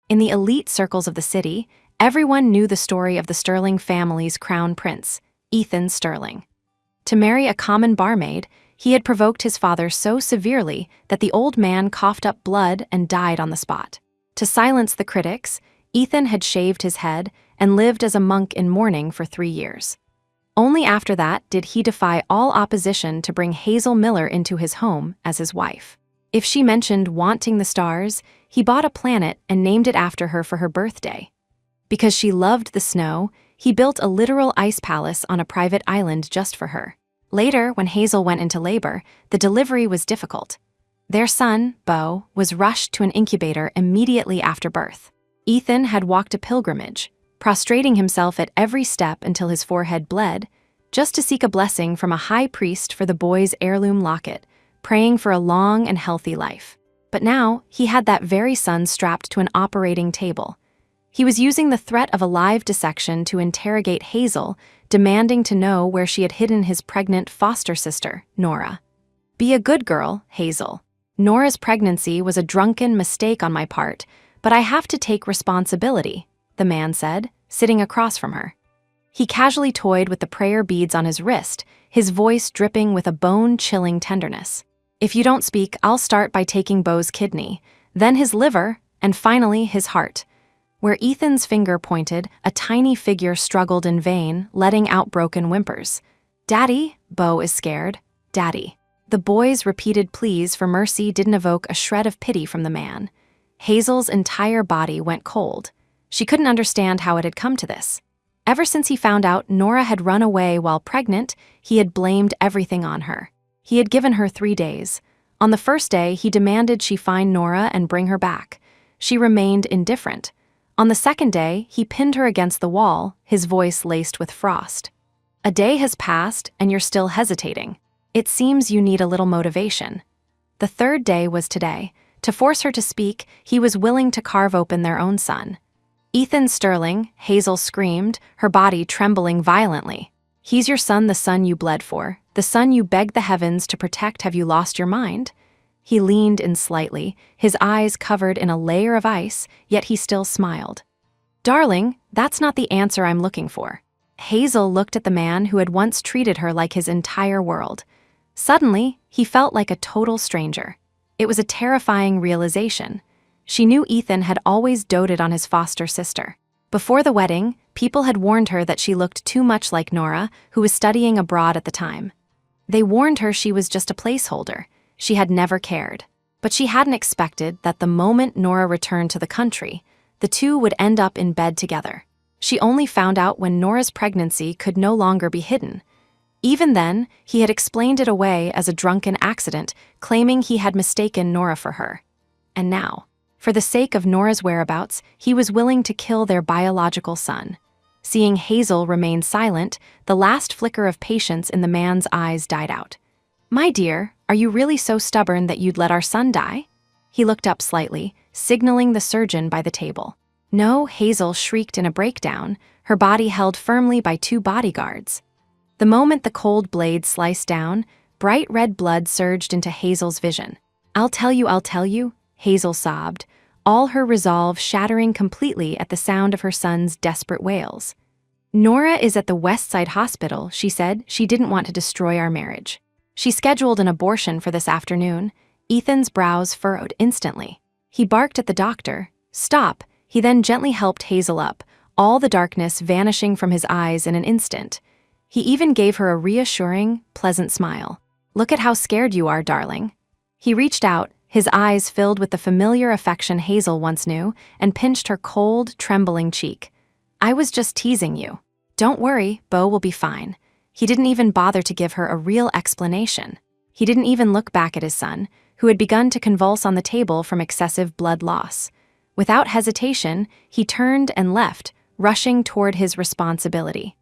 In the elite circles of the city, everyone knew the story of the Sterling family's crown prince, Ethan Sterling. To marry a common barmaid, he had provoked his father so severely that the old man coughed up blood and died on the spot. To silence the critics, Ethan had shaved his head and lived as a monk in mourning for 3 years. Only after that did he defy all opposition to bring Hazel Miller into his home as his wife. If she mentioned wanting the stars, he bought a planet and named it after her for her birthday. Because she loved the snow, he built a literal ice palace on a private island just for her. Later, when Hazel went into labor, the delivery was difficult. Their son, Beau, was rushed to an incubator immediately after birth. Ethan had walked a pilgrimage, prostrating himself at every step until his forehead bled, just to seek a blessing from a high priest for the boy's heirloom locket, praying for a long and healthy life. But now, he had that very son strapped to an operating table. He was using the threat of a live dissection to interrogate Hazel, demanding to know where she had hidden his pregnant foster sister, Nora. "Be a good girl, Hazel. Nora's pregnancy was a drunken mistake on my part, but I have to take responsibility," the man said, sitting across from her. He casually toyed with the prayer beads on his wrist, his voice dripping with a bone-chilling tenderness. "If you don't speak, I'll start by taking Beau's kidney, then his liver, and finally his heart." Where Ethan's finger pointed, a tiny figure struggled in vain, letting out broken whimpers. "Daddy, Beau is scared. Daddy." The boy's repeated pleas for mercy didn't evoke a shred of pity from the man. Hazel's entire body went cold. She couldn't understand how it had come to this. Ever since he found out Nora had run away while pregnant, he had blamed everything on her. He had given her 3 days. On the first day, he demanded she find Nora and bring her back. She remained indifferent. On the second day, he pinned her against the wall, his voice laced with frost. "A day has passed, and you're still hesitating. It seems you need a little motivation." The third day was today. To force her to speak, he was willing to carve open their own son. "Ethan Sterling," Hazel screamed, her body trembling violently. "He's your son, the son you bled for, the son you begged the heavens to protect. Have you lost your mind?" He leaned in slightly, his eyes covered in a layer of ice, yet he still smiled. "Darling, that's not the answer I'm looking for." Hazel looked at the man who had once treated her like his entire world. Suddenly, he felt like a total stranger. It was a terrifying realization. She knew Ethan had always doted on his foster sister. Before the wedding, people had warned her that she looked too much like Nora, who was studying abroad at the time. They warned her she was just a placeholder. She had never cared. But she hadn't expected that the moment Nora returned to the country, the two would end up in bed together. She only found out when Nora's pregnancy could no longer be hidden. Even then, he had explained it away as a drunken accident, claiming he had mistaken Nora for her. And now, for the sake of Nora's whereabouts, he was willing to kill their biological son. Seeing Hazel remain silent, the last flicker of patience in the man's eyes died out. "My dear, are you really so stubborn that you'd let our son die?" He looked up slightly, signaling the surgeon by the table. "No," Hazel shrieked in a breakdown, her body held firmly by 2 bodyguards. The moment the cold blade sliced down, bright red blood surged into Hazel's vision. I'll tell you," Hazel sobbed, all her resolve shattering completely at the sound of her son's desperate wails. "Nora is at the Westside Hospital," she said. "She didn't want to destroy our marriage. She scheduled an abortion for this afternoon." Ethan's brows furrowed instantly. He barked at the doctor. "Stop." He then gently helped Hazel up, all the darkness vanishing from his eyes in an instant. He even gave her a reassuring, pleasant smile. "Look at how scared you are, darling." He reached out, his eyes filled with the familiar affection Hazel once knew, and pinched her cold, trembling cheek. "I was just teasing you. Don't worry, Beau will be fine." He didn't even bother to give her a real explanation. He didn't even look back at his son, who had begun to convulse on the table from excessive blood loss. Without hesitation, he turned and left, rushing toward his responsibility.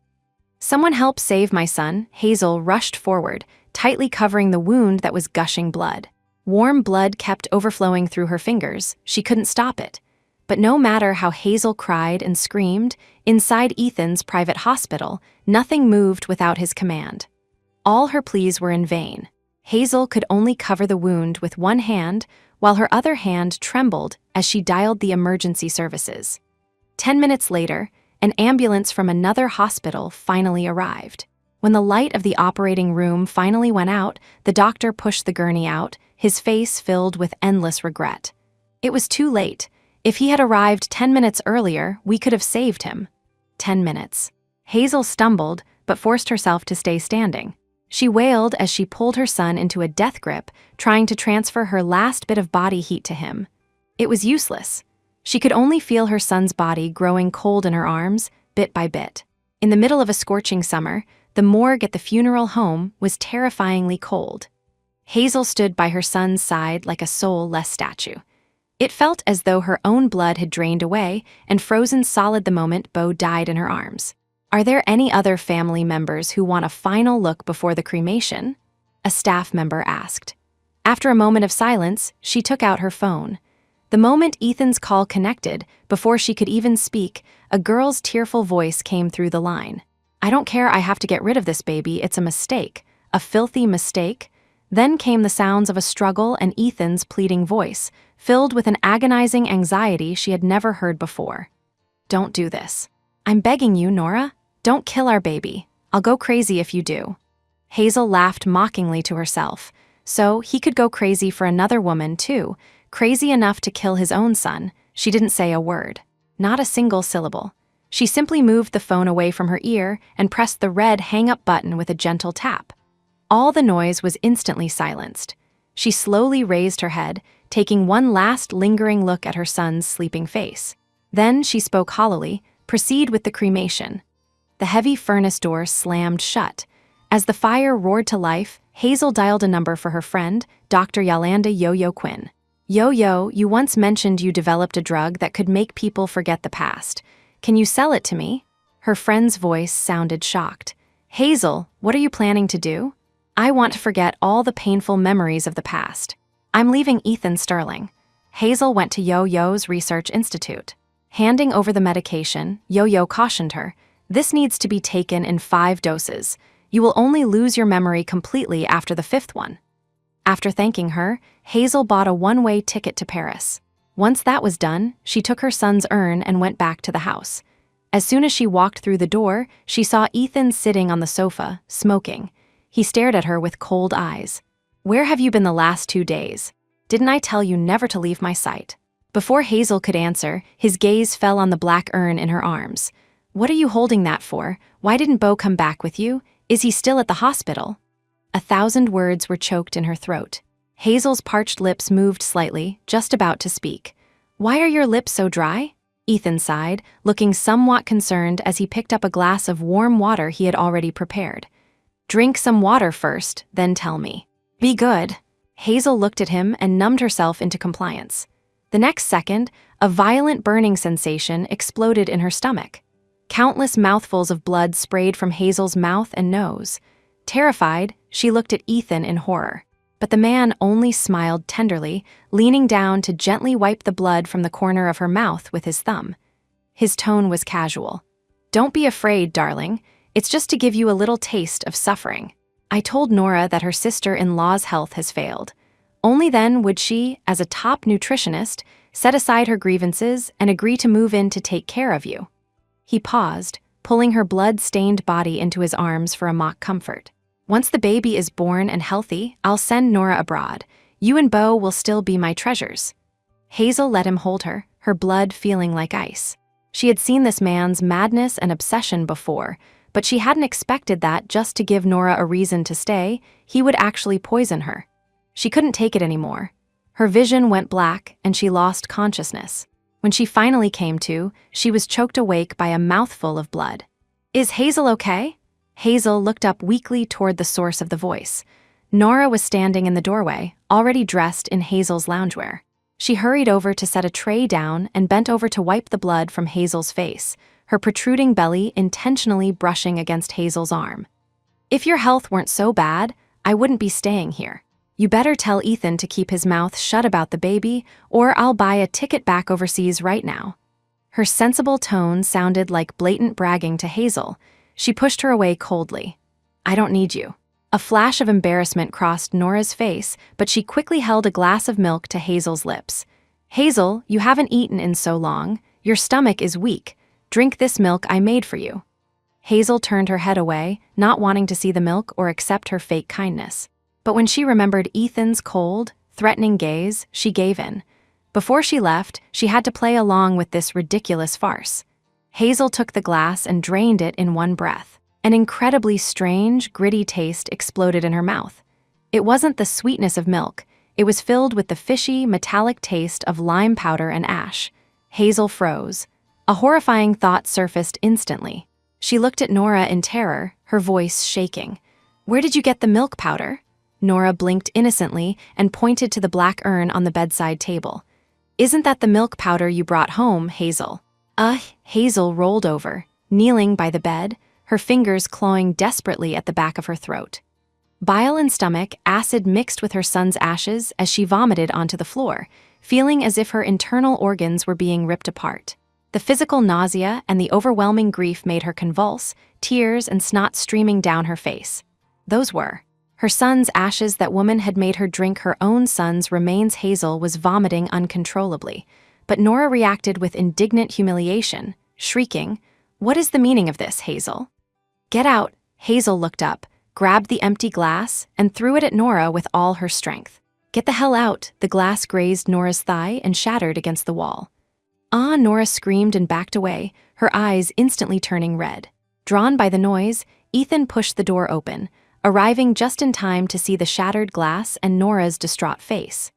"Someone help save my son." Hazel rushed forward, tightly covering the wound that was gushing blood. Warm blood kept overflowing through her fingers. She couldn't stop it. But no matter how Hazel cried and screamed, inside Ethan's private hospital, nothing moved without his command. All her pleas were in vain. Hazel could only cover the wound with one hand, while her other hand trembled as she dialed the emergency services. 10 minutes later, an ambulance from another hospital finally arrived. When the light of the operating room finally went out, the doctor pushed the gurney out, his face filled with endless regret. It was too late. If he had arrived 10 minutes earlier, we could have saved him. 10 minutes. Hazel stumbled, but forced herself to stay standing. She wailed as she pulled her son into a death grip, trying to transfer her last bit of body heat to him. It was useless. She could only feel her son's body growing cold in her arms, bit by bit. In the middle of a scorching summer, the morgue at the funeral home was terrifyingly cold. Hazel stood by her son's side like a soulless statue. It felt as though her own blood had drained away and frozen solid the moment Bo died in her arms. "Are there any other family members who want a final look before the cremation?" a staff member asked. After a moment of silence, she took out her phone. The moment Ethan's call connected, before she could even speak, a girl's tearful voice came through the line. "I don't care, I have to get rid of this baby, it's a mistake. A filthy mistake." Then came the sounds of a struggle and Ethan's pleading voice, filled with an agonizing anxiety she had never heard before. "Don't do this. I'm begging you, Nora. Don't kill our baby. I'll go crazy if you do." Hazel laughed mockingly to herself. So he could go crazy for another woman, too, crazy enough to kill his own son. She didn't say a word. Not a single syllable. She simply moved the phone away from her ear and pressed the red hang-up button with a gentle tap. All the noise was instantly silenced. She slowly raised her head, taking one last lingering look at her son's sleeping face. Then she spoke hollowly, "Proceed with the cremation." The heavy furnace door slammed shut. As the fire roared to life, Hazel dialed a number for her friend, Dr. Yolanda Yo-Yo Quinn. "Yo-Yo, you once mentioned you developed a drug that could make people forget the past. Can you sell it to me?" Her friend's voice sounded shocked. "Hazel, what are you planning to do?" "I want to forget all the painful memories of the past. I'm leaving Ethan Sterling." Hazel went to Yo-Yo's research institute. Handing over the medication, Yo-Yo cautioned her, "This needs to be taken in 5 doses. You will only lose your memory completely after the 5th one." After thanking her, Hazel bought a one-way ticket to Paris. Once that was done, she took her son's urn and went back to the house. As soon as she walked through the door, she saw Ethan sitting on the sofa, smoking. He stared at her with cold eyes. "Where have you been the last 2 days? Didn't I tell you never to leave my sight?" Before Hazel could answer, his gaze fell on the black urn in her arms. "What are you holding that for? Why didn't Bo come back with you? Is he still at the hospital?" 1,000 words were choked in her throat. Hazel's parched lips moved slightly, just about to speak. "Why are your lips so dry?" Ethan sighed, looking somewhat concerned as he picked up a glass of warm water he had already prepared. "Drink some water first, then tell me." "Be good." Hazel looked at him and numbed herself into compliance. The next second, a violent burning sensation exploded in her stomach. Countless mouthfuls of blood sprayed from Hazel's mouth and nose. Terrified, she looked at Ethan in horror. But the man only smiled tenderly, leaning down to gently wipe the blood from the corner of her mouth with his thumb. His tone was casual. "Don't be afraid, darling. It's just to give you a little taste of suffering. I told Nora that her sister-in-law's health has failed. Only then would she, as a top nutritionist, set aside her grievances and agree to move in to take care of you." He paused, pulling her blood-stained body into his arms for a mock comfort. "Once the baby is born and healthy, I'll send Nora abroad. You and Bo will still be my treasures." Hazel let him hold her, her blood feeling like ice. She had seen this man's madness and obsession before, but she hadn't expected that just to give Nora a reason to stay, he would actually poison her. She couldn't take it anymore. Her vision went black and she lost consciousness. When she finally came to, she was choked awake by a mouthful of blood. "Is Hazel okay?" Hazel looked up weakly toward the source of the voice. Nora was standing in the doorway, already dressed in Hazel's loungewear. She hurried over to set a tray down and bent over to wipe the blood from Hazel's face, her protruding belly intentionally brushing against Hazel's arm. "If your health weren't so bad, I wouldn't be staying here. You better tell Ethan to keep his mouth shut about the baby, or I'll buy a ticket back overseas right now." Her sensible tone sounded like blatant bragging to Hazel. She pushed her away coldly. "I don't need you." A flash of embarrassment crossed Nora's face, but she quickly held a glass of milk to Hazel's lips. "Hazel, you haven't eaten in so long. Your stomach is weak. Drink this milk I made for you." Hazel turned her head away, not wanting to see the milk or accept her fake kindness. But when she remembered Ethan's cold, threatening gaze, she gave in. Before she left, she had to play along with this ridiculous farce. Hazel took the glass and drained it in one breath. An incredibly strange, gritty taste exploded in her mouth. It wasn't the sweetness of milk. It was filled with the fishy, metallic taste of lime powder and ash. Hazel froze. A horrifying thought surfaced instantly. She looked at Nora in terror, her voice shaking. "Where did you get the milk powder?" Nora blinked innocently and pointed to the black urn on the bedside table. "Isn't that the milk powder you brought home, Hazel?" Hazel rolled over, kneeling by the bed, her fingers clawing desperately at the back of her throat. Bile and stomach acid mixed with her son's ashes as she vomited onto the floor, feeling as if her internal organs were being ripped apart. The physical nausea and the overwhelming grief made her convulse, tears and snot streaming down her face. Those were her son's ashes. That woman had made her drink her own son's remains. Hazel was vomiting uncontrollably, but Nora reacted with indignant humiliation, shrieking, "What is the meaning of this, Hazel?" "Get out!" Hazel looked up, grabbed the empty glass, and threw it at Nora with all her strength. "Get the hell out!" The glass grazed Nora's thigh and shattered against the wall. Nora screamed and backed away, her eyes instantly turning red. Drawn by the noise, Ethan pushed the door open, arriving just in time to see the shattered glass and Nora's distraught face.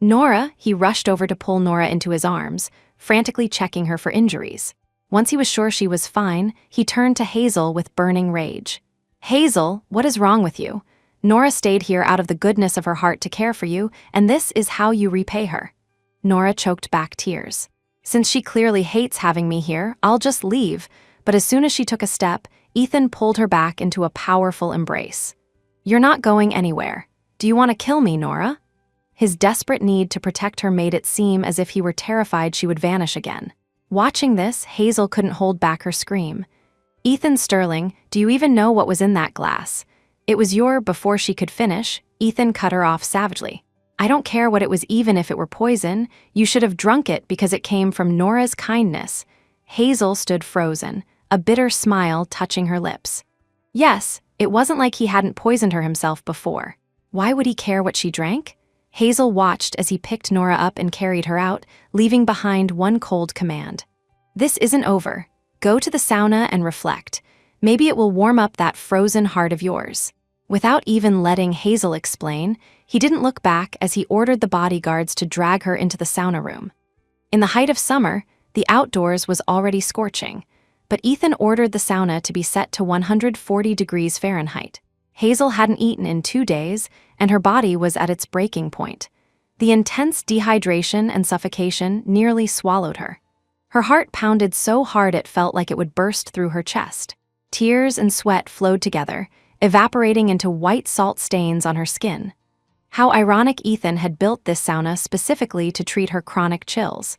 "Nora!" He rushed over to pull Nora into his arms, frantically checking her for injuries. Once he was sure she was fine, he turned to Hazel with burning rage. "Hazel, what is wrong with you? Nora stayed here out of the goodness of her heart to care for you, and this is how you repay her." Nora choked back tears. "Since she clearly hates having me here, I'll just leave." But as soon as she took a step, Ethan pulled her back into a powerful embrace. "You're not going anywhere. Do you want to kill me, Nora?" His desperate need to protect her made it seem as if he were terrified she would vanish again. Watching this, Hazel couldn't hold back her scream. "Ethan Sterling, do you even know what was in that glass?" "It was your—" Before she could finish, Ethan cut her off savagely. "I don't care what it was, even if it were poison. You should have drunk it because it came from Nora's kindness." Hazel stood frozen, a bitter smile touching her lips. Yes, it wasn't like he hadn't poisoned her himself before. Why would he care what she drank? Hazel watched as he picked Nora up and carried her out, leaving behind one cold command. "This isn't over. Go to the sauna and reflect. Maybe it will warm up that frozen heart of yours." Without even letting Hazel explain, he didn't look back as he ordered the bodyguards to drag her into the sauna room. In the height of summer, the outdoors was already scorching, but Ethan ordered the sauna to be set to 140 degrees Fahrenheit. Hazel hadn't eaten in 2 days, and her body was at its breaking point. The intense dehydration and suffocation nearly swallowed her. Her heart pounded so hard it felt like it would burst through her chest. Tears and sweat flowed together, evaporating into white salt stains on her skin. How ironic Ethan had built this sauna specifically to treat her chronic chills.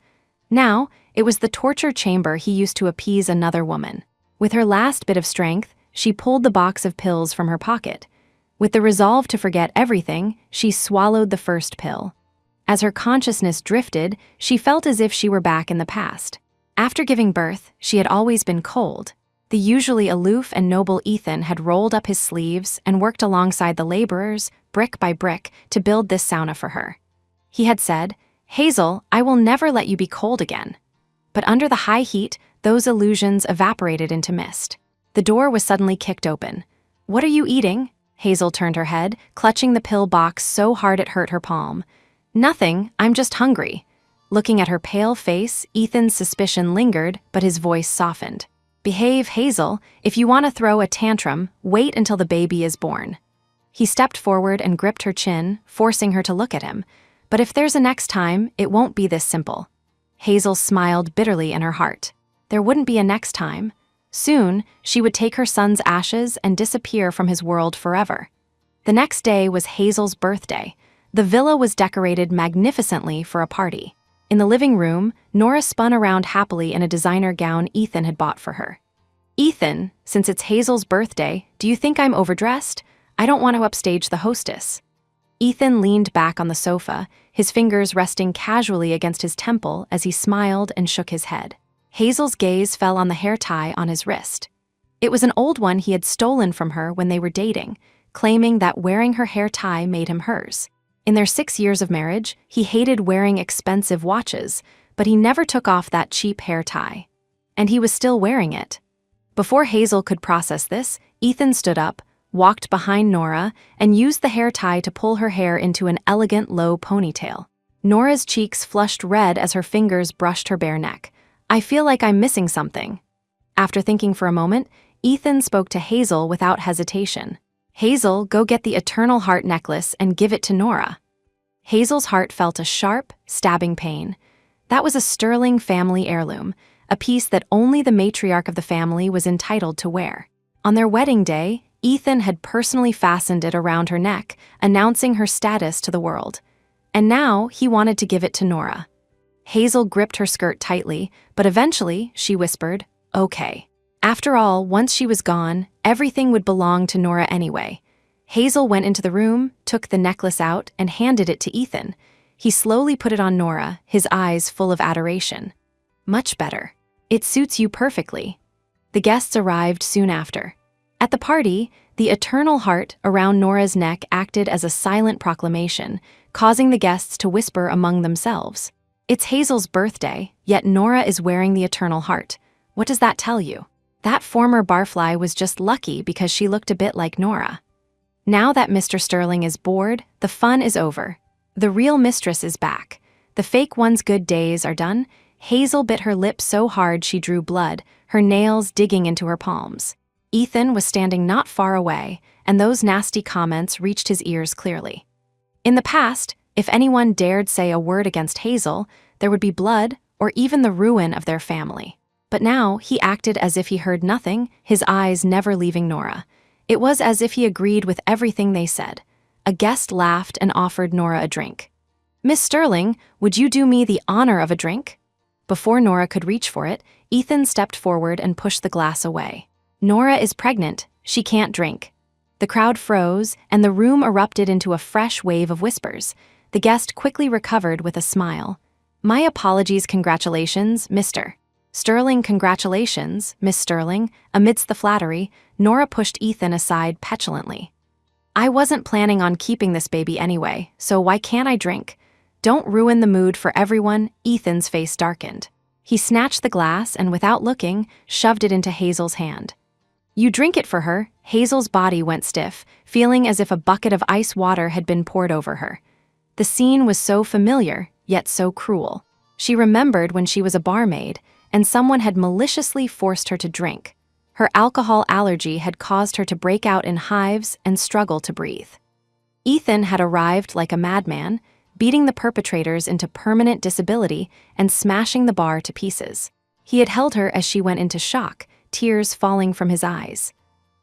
Now, it was the torture chamber he used to appease another woman. With her last bit of strength, she pulled the box of pills from her pocket. With the resolve to forget everything, she swallowed the first pill. As her consciousness drifted, she felt as if she were back in the past. After giving birth, she had always been cold. The usually aloof and noble Ethan had rolled up his sleeves and worked alongside the laborers, brick by brick, to build this sauna for her. He had said, "Hazel, I will never let you be cold again." But under the high heat, those illusions evaporated into mist. The door was suddenly kicked open. "What are you eating?" Hazel turned her head, clutching the pill box so hard it hurt her palm. "Nothing, I'm just hungry." Looking at her pale face, Ethan's suspicion lingered, but his voice softened. "Behave, Hazel. If you want to throw a tantrum, wait until the baby is born." He stepped forward and gripped her chin, forcing her to look at him. "But if there's a next time, it won't be this simple." Hazel smiled bitterly in her heart. There wouldn't be a next time. Soon, she would take her son's ashes and disappear from his world forever. The next day was Hazel's birthday. The villa was decorated magnificently for a party. In the living room, Nora spun around happily in a designer gown Ethan had bought for her. "Ethan, since it's Hazel's birthday, do you think I'm overdressed? I don't want to upstage the hostess. Ethan leaned back on the sofa, his fingers resting casually against his temple as he smiled and shook his head. Hazel's gaze fell on the hair tie on his wrist. It was an old one he had stolen from her when they were dating, claiming that wearing her hair tie made him hers. In their 6 years of marriage, he hated wearing expensive watches, but he never took off that cheap hair tie. And he was still wearing it. Before Hazel could process this, Ethan stood up, walked behind Nora, and used the hair tie to pull her hair into an elegant low ponytail. Nora's cheeks flushed red as her fingers brushed her bare neck. I feel like I'm missing something. After thinking for a moment, Ethan spoke to Hazel without hesitation. Hazel, go get the Eternal Heart necklace and give it to Nora. Hazel's heart felt a sharp, stabbing pain. That was a Sterling family heirloom, a piece that only the matriarch of the family was entitled to wear. On their wedding day, Ethan had personally fastened it around her neck, announcing her status to the world. And now he wanted to give it to Nora. Hazel gripped her skirt tightly, but eventually she whispered, "Okay." After all, once she was gone, everything would belong to Nora anyway. Hazel went into the room, took the necklace out, and handed it to Ethan. He slowly put it on Nora, his eyes full of adoration. Much better. It suits you perfectly. The guests arrived soon after. At the party, the Eternal Heart around Nora's neck acted as a silent proclamation, causing the guests to whisper among themselves. It's Hazel's birthday, yet Nora is wearing the Eternal Heart. What does that tell you? That former barfly was just lucky because she looked a bit like Nora. Now that Mr. Sterling is bored, the fun is over. The real mistress is back. The fake one's good days are done. Hazel bit her lip so hard she drew blood, her nails digging into her palms. Ethan was standing not far away, and those nasty comments reached his ears clearly. In the past, if anyone dared say a word against Hazel, there would be blood or even the ruin of their family. But now he acted as if he heard nothing, his eyes never leaving Nora. It was as if he agreed with everything they said. A guest laughed and offered Nora a drink. "Miss Sterling, would you do me the honor of a drink?" Before Nora could reach for it, Ethan stepped forward and pushed the glass away. "Nora is pregnant. She can't drink." The crowd froze, and the room erupted into a fresh wave of whispers. The guest quickly recovered with a smile. "My apologies, congratulations, Mr. Sterling, congratulations, Miss Sterling." Amidst the flattery, Nora pushed Ethan aside petulantly. "I wasn't planning on keeping this baby anyway, so why can't I drink? Don't ruin the mood for everyone." Ethan's face darkened. He snatched the glass and, without looking, shoved it into Hazel's hand. "You drink it for her." Hazel's body went stiff, feeling as if a bucket of ice water had been poured over her. The scene was so familiar, yet so cruel. She remembered when she was a barmaid, and someone had maliciously forced her to drink. Her alcohol allergy had caused her to break out in hives and struggle to breathe. Ethan had arrived like a madman, beating the perpetrators into permanent disability and smashing the bar to pieces. He had held her as she went into shock, tears falling from his eyes.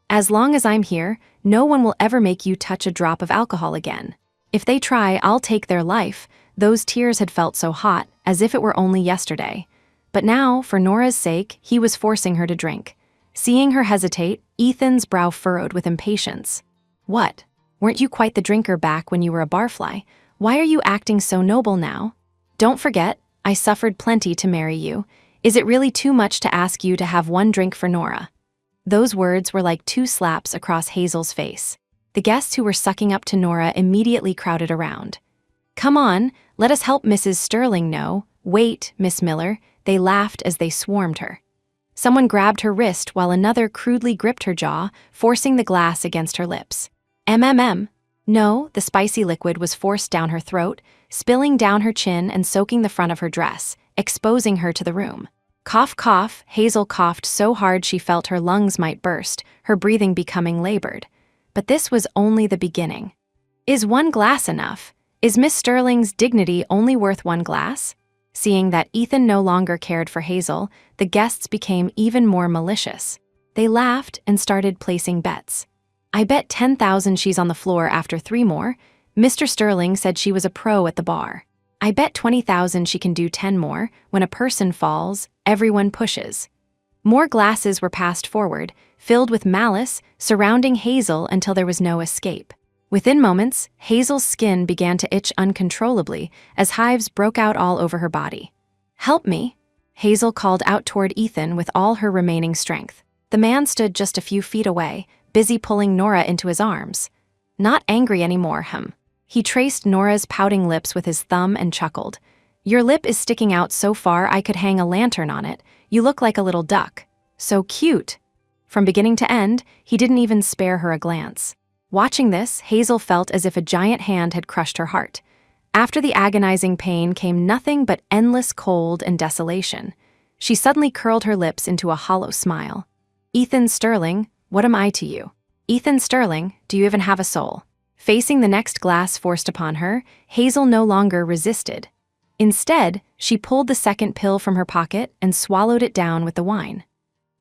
"As long as I'm here, no one will ever make you touch a drop of alcohol again. If they try, I'll take their life." Those tears had felt so hot, as if it were only yesterday. But now, for Nora's sake, he was forcing her to drink. Seeing her hesitate, Ethan's brow furrowed with impatience. "What? Weren't you quite the drinker back when you were a barfly? Why are you acting so noble now? Don't forget, I suffered plenty to marry you. Is it really too much to ask you to have one drink for Nora?" Those words were like 2 slaps across Hazel's face. The guests who were sucking up to Nora immediately crowded around. "Come on, let us help Mrs. Sterling know." "Wait, Miss Miller." They laughed as they swarmed her. Someone grabbed her wrist while another crudely gripped her jaw, forcing the glass against her lips. No, the spicy liquid was forced down her throat, spilling down her chin and soaking the front of her dress, exposing her to the room. Cough, cough. Hazel coughed so hard she felt her lungs might burst, her breathing becoming labored. But this was only the beginning. Is one glass enough? Is Miss Sterling's dignity only worth one glass? Seeing that Ethan no longer cared for Hazel, the guests became even more malicious. They laughed and started placing bets. "I bet 10,000 she's on the floor after 3 more. Mr. Sterling said she was a pro at the bar. I bet 20,000 she can do 10 more. When a person falls, everyone pushes." More glasses were passed forward, filled with malice, surrounding Hazel until there was no escape. Within moments, Hazel's skin began to itch uncontrollably as hives broke out all over her body. "Help me," Hazel called out toward Ethan with all her remaining strength. The man stood just a few feet away, busy pulling Nora into his arms. Not angry anymore, He traced Nora's pouting lips with his thumb and chuckled. "Your lip is sticking out so far I could hang a lantern on it. You look like a little duck. So cute." From beginning to end, he didn't even spare her a glance. Watching this, Hazel felt as if a giant hand had crushed her heart. After the agonizing pain came nothing but endless cold and desolation. She suddenly curled her lips into a hollow smile. "Ethan Sterling, what am I to you? Ethan Sterling, do you even have a soul?" Facing the next glass forced upon her, Hazel no longer resisted. Instead, she pulled the second pill from her pocket and swallowed it down with the wine.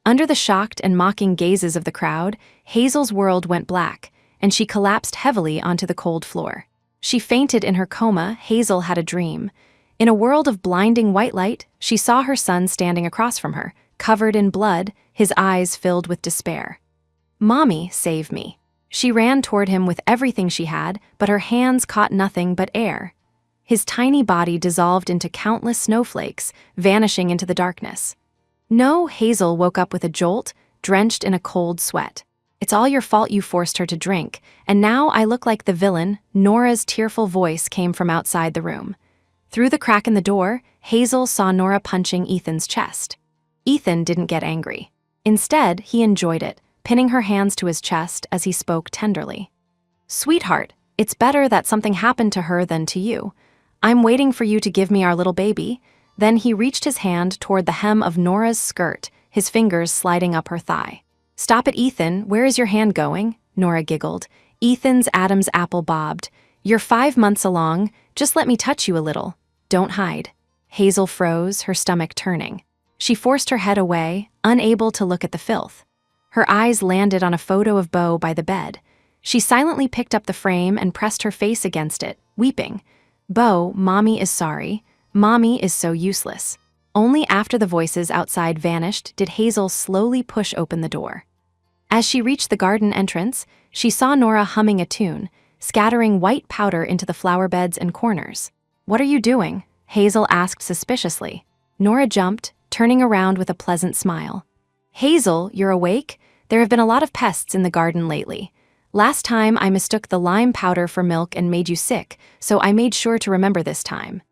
Under the shocked and mocking gazes of the crowd, Hazel's world went black, and she collapsed heavily onto the cold floor. She fainted in her coma. Hazel had a dream. In a world of blinding white light, she saw her son standing across from her, covered in blood, his eyes filled with despair. "Mommy, save me." She ran toward him with everything she had, but her hands caught nothing but air. His tiny body dissolved into countless snowflakes, vanishing into the darkness. "No," Hazel woke up with a jolt, drenched in a cold sweat. "It's all your fault you forced her to drink, and now I look like the villain." Nora's tearful voice came from outside the room. Through the crack in the door, Hazel saw Nora punching Ethan's chest. Ethan didn't get angry. Instead, he enjoyed it, pinning her hands to his chest as he spoke tenderly. "Sweetheart, it's better that something happened to her than to you. I'm waiting for you to give me our little baby." Then he reached his hand toward the hem of Nora's skirt, his fingers sliding up her thigh. "Stop it, Ethan. Where is your hand going?" Nora giggled. Ethan's Adam's apple bobbed. "You're 5 months along. Just let me touch you a little. Don't hide." Hazel froze, her stomach turning. She forced her head away, unable to look at the filth. Her eyes landed on a photo of Beau by the bed. She silently picked up the frame and pressed her face against it, weeping. "Beau, Mommy is sorry. Mommy is so useless." Only after the voices outside vanished did Hazel slowly push open the door. As she reached the garden entrance, she saw Nora humming a tune, scattering white powder into the flower beds and corners. "What are you doing?" Hazel asked suspiciously. Nora jumped, turning around with a pleasant smile. "Hazel, you're awake? There have been a lot of pests in the garden lately. Last time I mistook the lime powder for milk and made you sick, so I made sure to remember this time."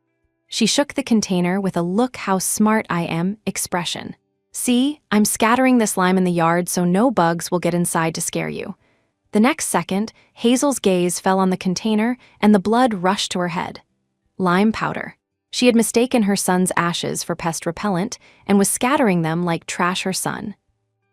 She shook the container with a "look how smart I am" expression. "See, I'm scattering this lime in the yard so no bugs will get inside to scare you." The next second, Hazel's gaze fell on the container and the blood rushed to her head. Lime powder. She had mistaken her son's ashes for pest repellent and was scattering them like trash. Her son,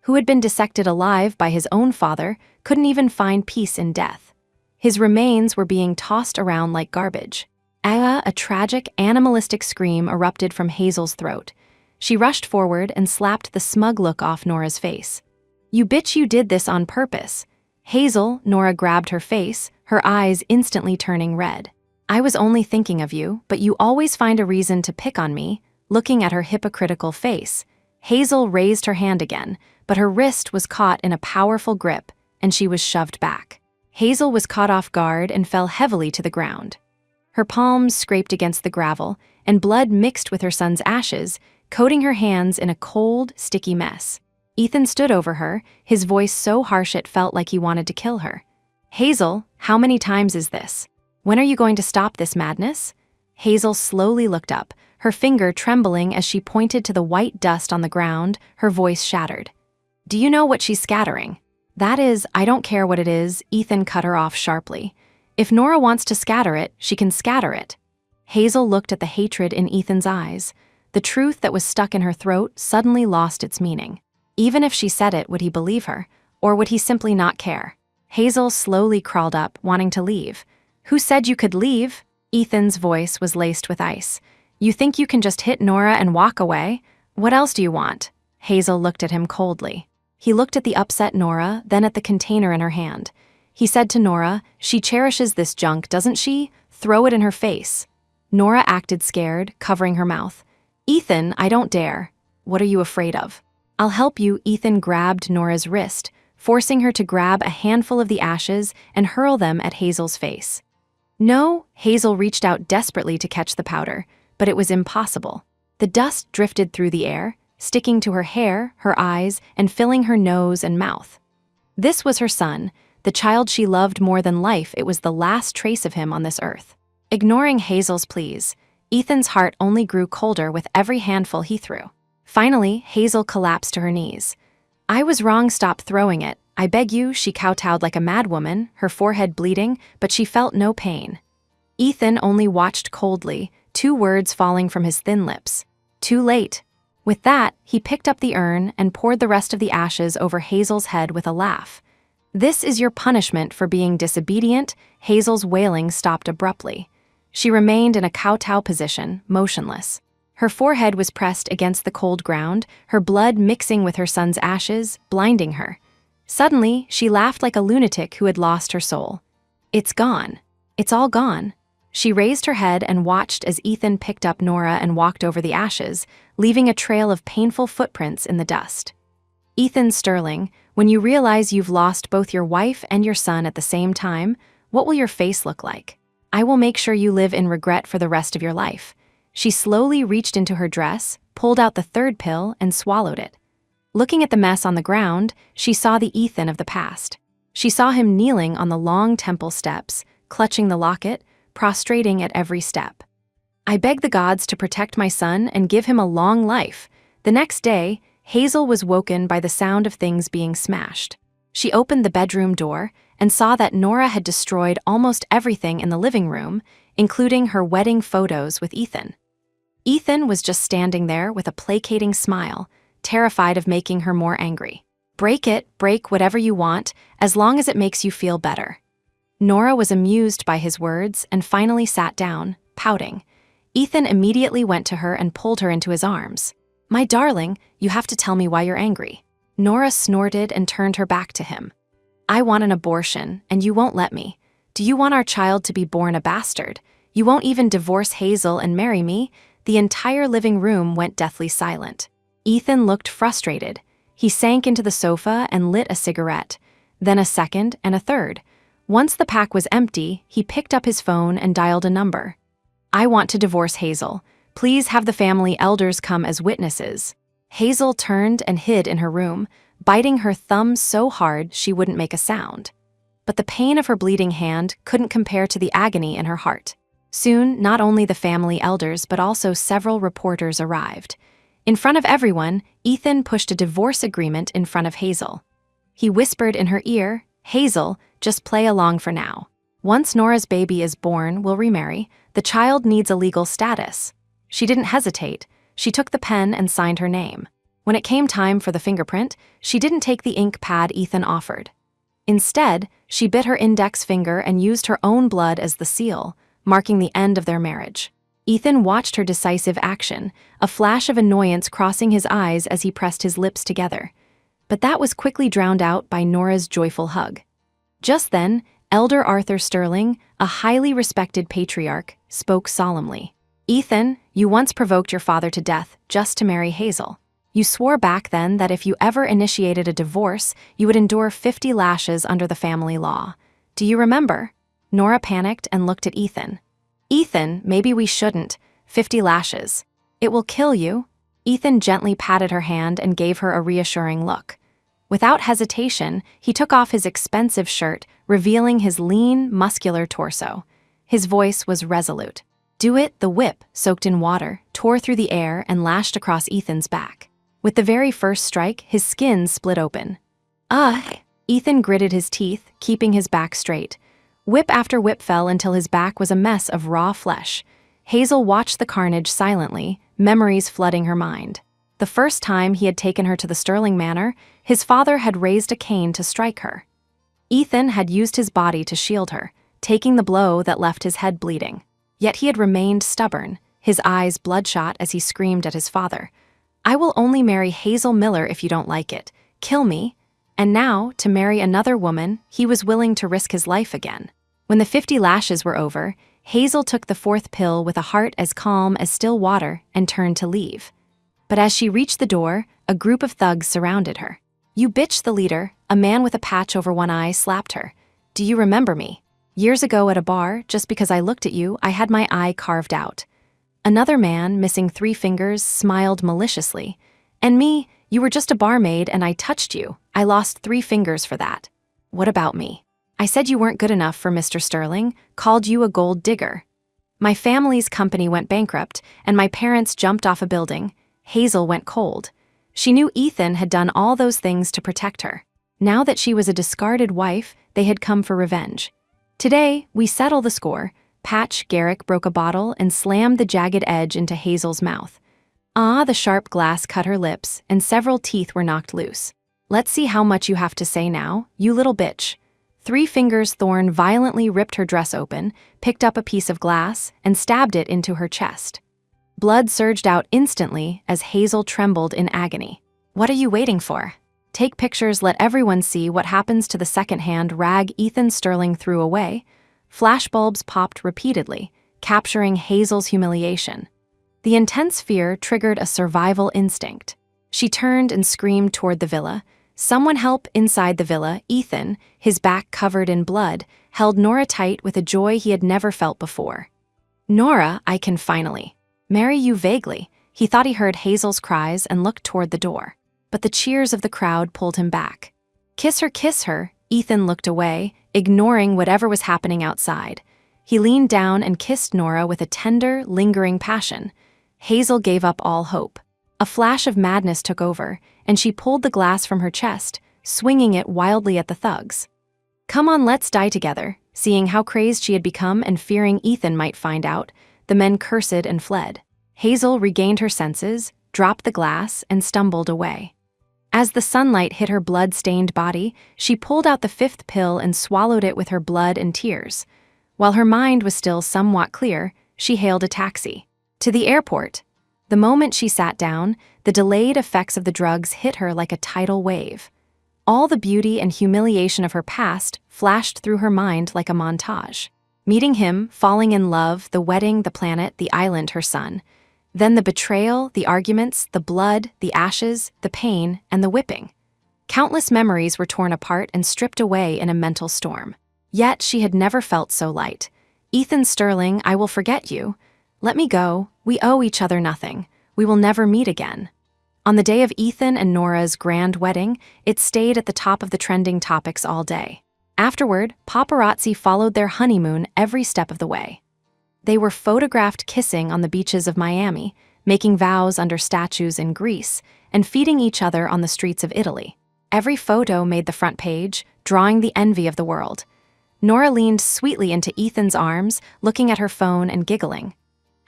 who had been dissected alive by his own father, couldn't even find peace in death. His remains were being tossed around like garbage. A tragic, animalistic scream erupted from Hazel's throat. She rushed forward and slapped the smug look off Nora's face. "You bitch, you did this on purpose." "Hazel," Nora grabbed her face, her eyes instantly turning red. "I was only thinking of you, but you always find a reason to pick on me." Looking at her hypocritical face, Hazel raised her hand again, but her wrist was caught in a powerful grip, and she was shoved back. Hazel was caught off guard and fell heavily to the ground. Her palms scraped against the gravel, and blood mixed with her son's ashes, coating her hands in a cold, sticky mess. Ethan stood over her, his voice so harsh it felt like he wanted to kill her. "Hazel, how many times is this? When are you going to stop this madness?" Hazel slowly looked up, her finger trembling as she pointed to the white dust on the ground, her voice shattered. "Do you know what she's scattering?" "That is, I don't care what it is," Ethan cut her off sharply. "If Nora wants to scatter it, she can scatter it." Hazel looked at the hatred in Ethan's eyes. The truth that was stuck in her throat suddenly lost its meaning. Even if she said it, would he believe her? Or would he simply not care? Hazel slowly crawled up, wanting to leave. "Who said you could leave?" Ethan's voice was laced with ice. "You think you can just hit Nora and walk away? What else do you want?" Hazel looked at him coldly. He looked at the upset Nora, then at the container in her hand. He said to Nora, "She cherishes this junk, doesn't she? Throw it in her face." Nora acted scared, covering her mouth. "Ethan, I don't dare." "What are you afraid of?" "I'll help you." Ethan grabbed Nora's wrist, forcing her to grab a handful of the ashes and hurl them at Hazel's face. "No." Hazel reached out desperately to catch the powder, but it was impossible. The dust drifted through the air, sticking to her hair, her eyes, and filling her nose and mouth. This was her son, the child she loved more than life. It was the last trace of him on this earth. Ignoring Hazel's pleas, Ethan's heart only grew colder with every handful he threw. Finally, Hazel collapsed to her knees. "I was wrong. Stop throwing it. I beg you." She kowtowed like a madwoman, her forehead bleeding, but she felt no pain. Ethan only watched coldly, 2 words falling from his thin lips. "Too late." With that, he picked up the urn and poured the rest of the ashes over Hazel's head with a laugh. "This is your punishment for being disobedient." Hazel's wailing stopped abruptly. She remained in a kowtow position, motionless. Her forehead was pressed against the cold ground, her blood mixing with her son's ashes, blinding her. Suddenly, she laughed like a lunatic who had lost her soul. "It's gone. It's all gone." She raised her head and watched as Ethan picked up Nora and walked over the ashes, leaving a trail of painful footprints in the dust. "Ethan Sterling, when you realize you've lost both your wife and your son at the same time, what will your face look like? I will make sure you live in regret for the rest of your life." She slowly reached into her dress, pulled out the 3rd pill, and swallowed it. Looking at the mess on the ground, she saw the Ethan of the past. She saw him kneeling on the long temple steps, clutching the locket, prostrating at every step. "I beg the gods to protect my son and give him a long life." The next day, Hazel was woken by the sound of things being smashed. She opened the bedroom door and saw that Nora had destroyed almost everything in the living room, including her wedding photos with Ethan. Ethan was just standing there with a placating smile, terrified of making her more angry. "Break it, break whatever you want, as long as it makes you feel better." Nora was amused by his words and finally sat down, pouting. Ethan immediately went to her and pulled her into his arms. "My darling, you have to tell me why you're angry." Nora snorted and turned her back to him. "I want an abortion, and you won't let me. Do you want our child to be born a bastard? You won't even divorce Hazel and marry me?" The entire living room went deathly silent. Ethan looked frustrated. He sank into the sofa and lit a cigarette, then a second and a third. Once the pack was empty, he picked up his phone and dialed a number. "I want to divorce Hazel. Please have the family elders come as witnesses." Hazel turned and hid in her room, biting her thumb so hard she wouldn't make a sound. But the pain of her bleeding hand couldn't compare to the agony in her heart. Soon, not only the family elders but also several reporters arrived. In front of everyone, Ethan pushed a divorce agreement in front of Hazel. He whispered in her ear, "Hazel, just play along for now. Once Nora's baby is born, we'll remarry. The child needs a legal status." She didn't hesitate. She took the pen and signed her name. When it came time for the fingerprint, she didn't take the ink pad Ethan offered. Instead, she bit her index finger and used her own blood as the seal, marking the end of their marriage. Ethan watched her decisive action, a flash of annoyance crossing his eyes as he pressed his lips together. But that was quickly drowned out by Nora's joyful hug. Just then, Elder Arthur Sterling, a highly respected patriarch, spoke solemnly. "Ethan, you once provoked your father to death just to marry Hazel. You swore back then that if you ever initiated a divorce, you would endure 50 lashes under the family law. Do you remember?" Nora panicked and looked at Ethan. "Ethan, maybe we shouldn't. 50 lashes. It will kill you." Ethan gently patted her hand and gave her a reassuring look. Without hesitation, he took off his expensive shirt, revealing his lean, muscular torso. His voice was resolute. "Do it." The whip, soaked in water, tore through the air and lashed across Ethan's back. With the very first strike, his skin split open. "Ugh!" Ethan gritted his teeth, keeping his back straight. Whip after whip fell until his back was a mess of raw flesh. Hazel watched the carnage silently, memories flooding her mind. The first time he had taken her to the Sterling Manor, his father had raised a cane to strike her. Ethan had used his body to shield her, taking the blow that left his head bleeding. Yet he had remained stubborn, his eyes bloodshot as he screamed at his father. "I will only marry Hazel Miller if you don't like it. Kill me." And now, to marry another woman, he was willing to risk his life again. When the 50 lashes were over, Hazel took the 4th pill with a heart as calm as still water and turned to leave. But as she reached the door, a group of thugs surrounded her. "You bitch," the leader, a man with a patch over one eye, slapped her. "Do you remember me? Years ago at a bar, just because I looked at you, I had my eye carved out." Another man, missing 3 fingers, smiled maliciously. "And me, you were just a barmaid and I touched you. I lost 3 fingers for that." "What about me? I said you weren't good enough for Mr. Sterling, called you a gold digger. My family's company went bankrupt, and my parents jumped off a building." Hazel went cold. She knew Ethan had done all those things to protect her. Now that she was a discarded wife, they had come for revenge. "Today, we settle the score." Patch Garrick broke a bottle and slammed the jagged edge into Hazel's mouth. The sharp glass cut her lips, and several teeth were knocked loose. "Let's see how much you have to say now, you little bitch." 3 fingers Thorne violently ripped her dress open, picked up a piece of glass, and stabbed it into her chest. Blood surged out instantly as Hazel trembled in agony. "What are you waiting for? Take pictures, let everyone see what happens to the second-hand rag Ethan Sterling threw away." Flashbulbs popped repeatedly, capturing Hazel's humiliation. The intense fear triggered a survival instinct. She turned and screamed toward the villa. Someone help! Inside the villa, Ethan, his back covered in blood, held Nora tight with a joy he had never felt before. "Nora, I can finally marry you." Vaguely, he thought he heard Hazel's cries and looked toward the door. But the cheers of the crowd pulled him back. Kiss her, kiss her." Ethan looked away, ignoring whatever was happening outside. He leaned down and kissed Nora with a tender, lingering passion. Hazel gave up all hope. A flash of madness took over, and she pulled the glass from her chest, swinging it wildly at the thugs. "Come on, let's die together." Seeing how crazed she had become and fearing Ethan might find out, the men cursed and fled. Hazel regained her senses, dropped the glass, and stumbled away. As the sunlight hit her blood-stained body, she pulled out the 5th pill and swallowed it with her blood and tears. While her mind was still somewhat clear, she hailed a taxi. To the airport. The moment she sat down, the delayed effects of the drugs hit her like a tidal wave. All the beauty and humiliation of her past flashed through her mind like a montage. Meeting him, falling in love, the wedding, the planet, the island, her son. Then the betrayal, the arguments, the blood, the ashes, the pain, and the whipping. Countless memories were torn apart and stripped away in a mental storm. Yet she had never felt so light. "Ethan Sterling, I will forget you. Let me go. We owe each other nothing. We will never meet again." On the day of Ethan and Nora's grand wedding, it stayed at the top of the trending topics all day. Afterward, paparazzi followed their honeymoon every step of the way. They were photographed kissing on the beaches of Miami, making vows under statues in Greece, and feeding each other on the streets of Italy. Every photo made the front page, drawing the envy of the world. Nora leaned sweetly into Ethan's arms, looking at her phone and giggling.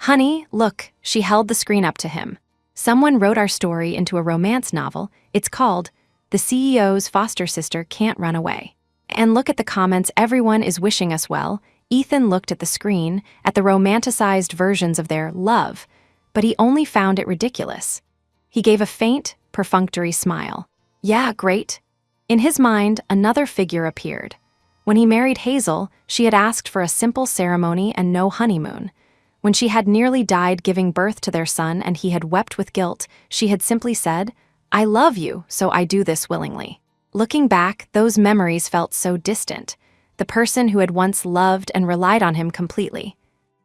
"Honey, look," she held the screen up to him. "Someone wrote our story into a romance novel. It's called The CEO's Foster Sister Can't Run Away. And look at the comments, everyone is wishing us well." Ethan looked at the screen, at the romanticized versions of their love, but he only found it ridiculous. He gave a faint, perfunctory smile. "Yeah, great." In his mind, another figure appeared. When he married Hazel, she had asked for a simple ceremony and no honeymoon. When she had nearly died giving birth to their son and he had wept with guilt, she had simply said, "I love you, so I do this willingly." Looking back, those memories felt so distant. The person who had once loved and relied on him completely.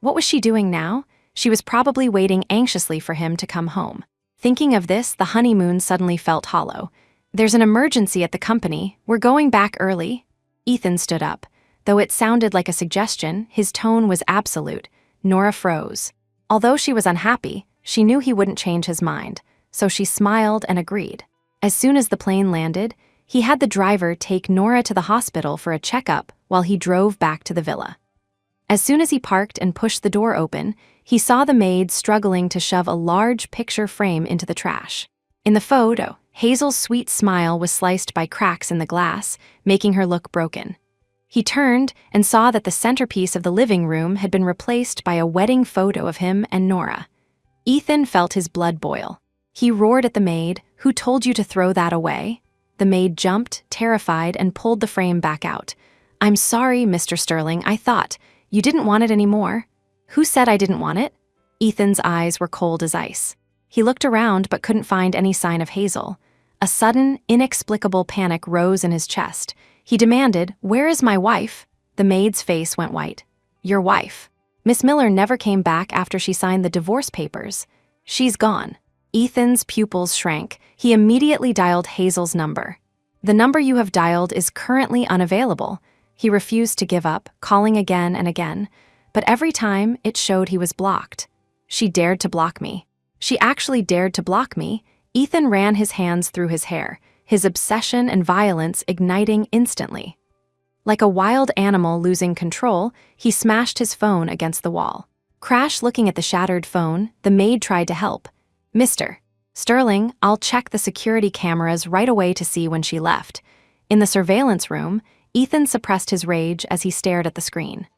What was she doing now? She was probably waiting anxiously for him to come home. Thinking of this, the honeymoon suddenly felt hollow. "There's an emergency at the company. We're going back early." Ethan stood up. Though it sounded like a suggestion, his tone was absolute. Nora froze. Although she was unhappy, she knew he wouldn't change his mind, so she smiled and agreed. As soon as the plane landed, he had the driver take Nora to the hospital for a checkup while he drove back to the villa. As soon as he parked and pushed the door open, he saw the maid struggling to shove a large picture frame into the trash. In the photo, Hazel's sweet smile was sliced by cracks in the glass, making her look broken. He turned and saw that the centerpiece of the living room had been replaced by a wedding photo of him and Nora. Ethan felt his blood boil. He roared at the maid, "Who told you to throw that away?" The maid jumped, terrified, and pulled the frame back out. "I'm sorry, Mr. Sterling, I thought you didn't want it anymore." "Who said I didn't want it?" Ethan's eyes were cold as ice. He looked around but couldn't find any sign of Hazel. A sudden, inexplicable panic rose in his chest. He demanded, "Where is my wife?" The maid's face went white. "Your wife. Miss Miller never came back after she signed the divorce papers. She's gone." Ethan's pupils shrank. He immediately dialed Hazel's number. "The number you have dialed is currently unavailable." He refused to give up, calling again and again, but every time it showed he was blocked. "She dared to block me. She actually dared to block me." Ethan ran his hands through his hair, his obsession and violence igniting instantly. Like a wild animal losing control, he smashed his phone against the wall. Crash looking at the shattered phone, the maid tried to help. "Mr. Sterling, I'll check the security cameras right away to see when she left." In the surveillance room, Ethan suppressed his rage as he stared at the screen.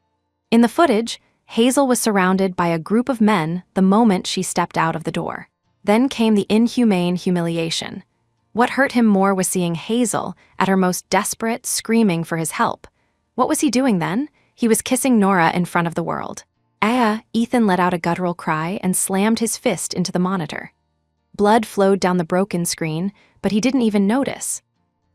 In the footage, Hazel was surrounded by a group of men the moment she stepped out of the door. Then came the inhumane humiliation. What hurt him more was seeing Hazel, at her most desperate, screaming for his help. What was he doing then? He was kissing Nora in front of the world. Ethan let out a guttural cry and slammed his fist into the monitor. Blood flowed down the broken screen, but he didn't even notice.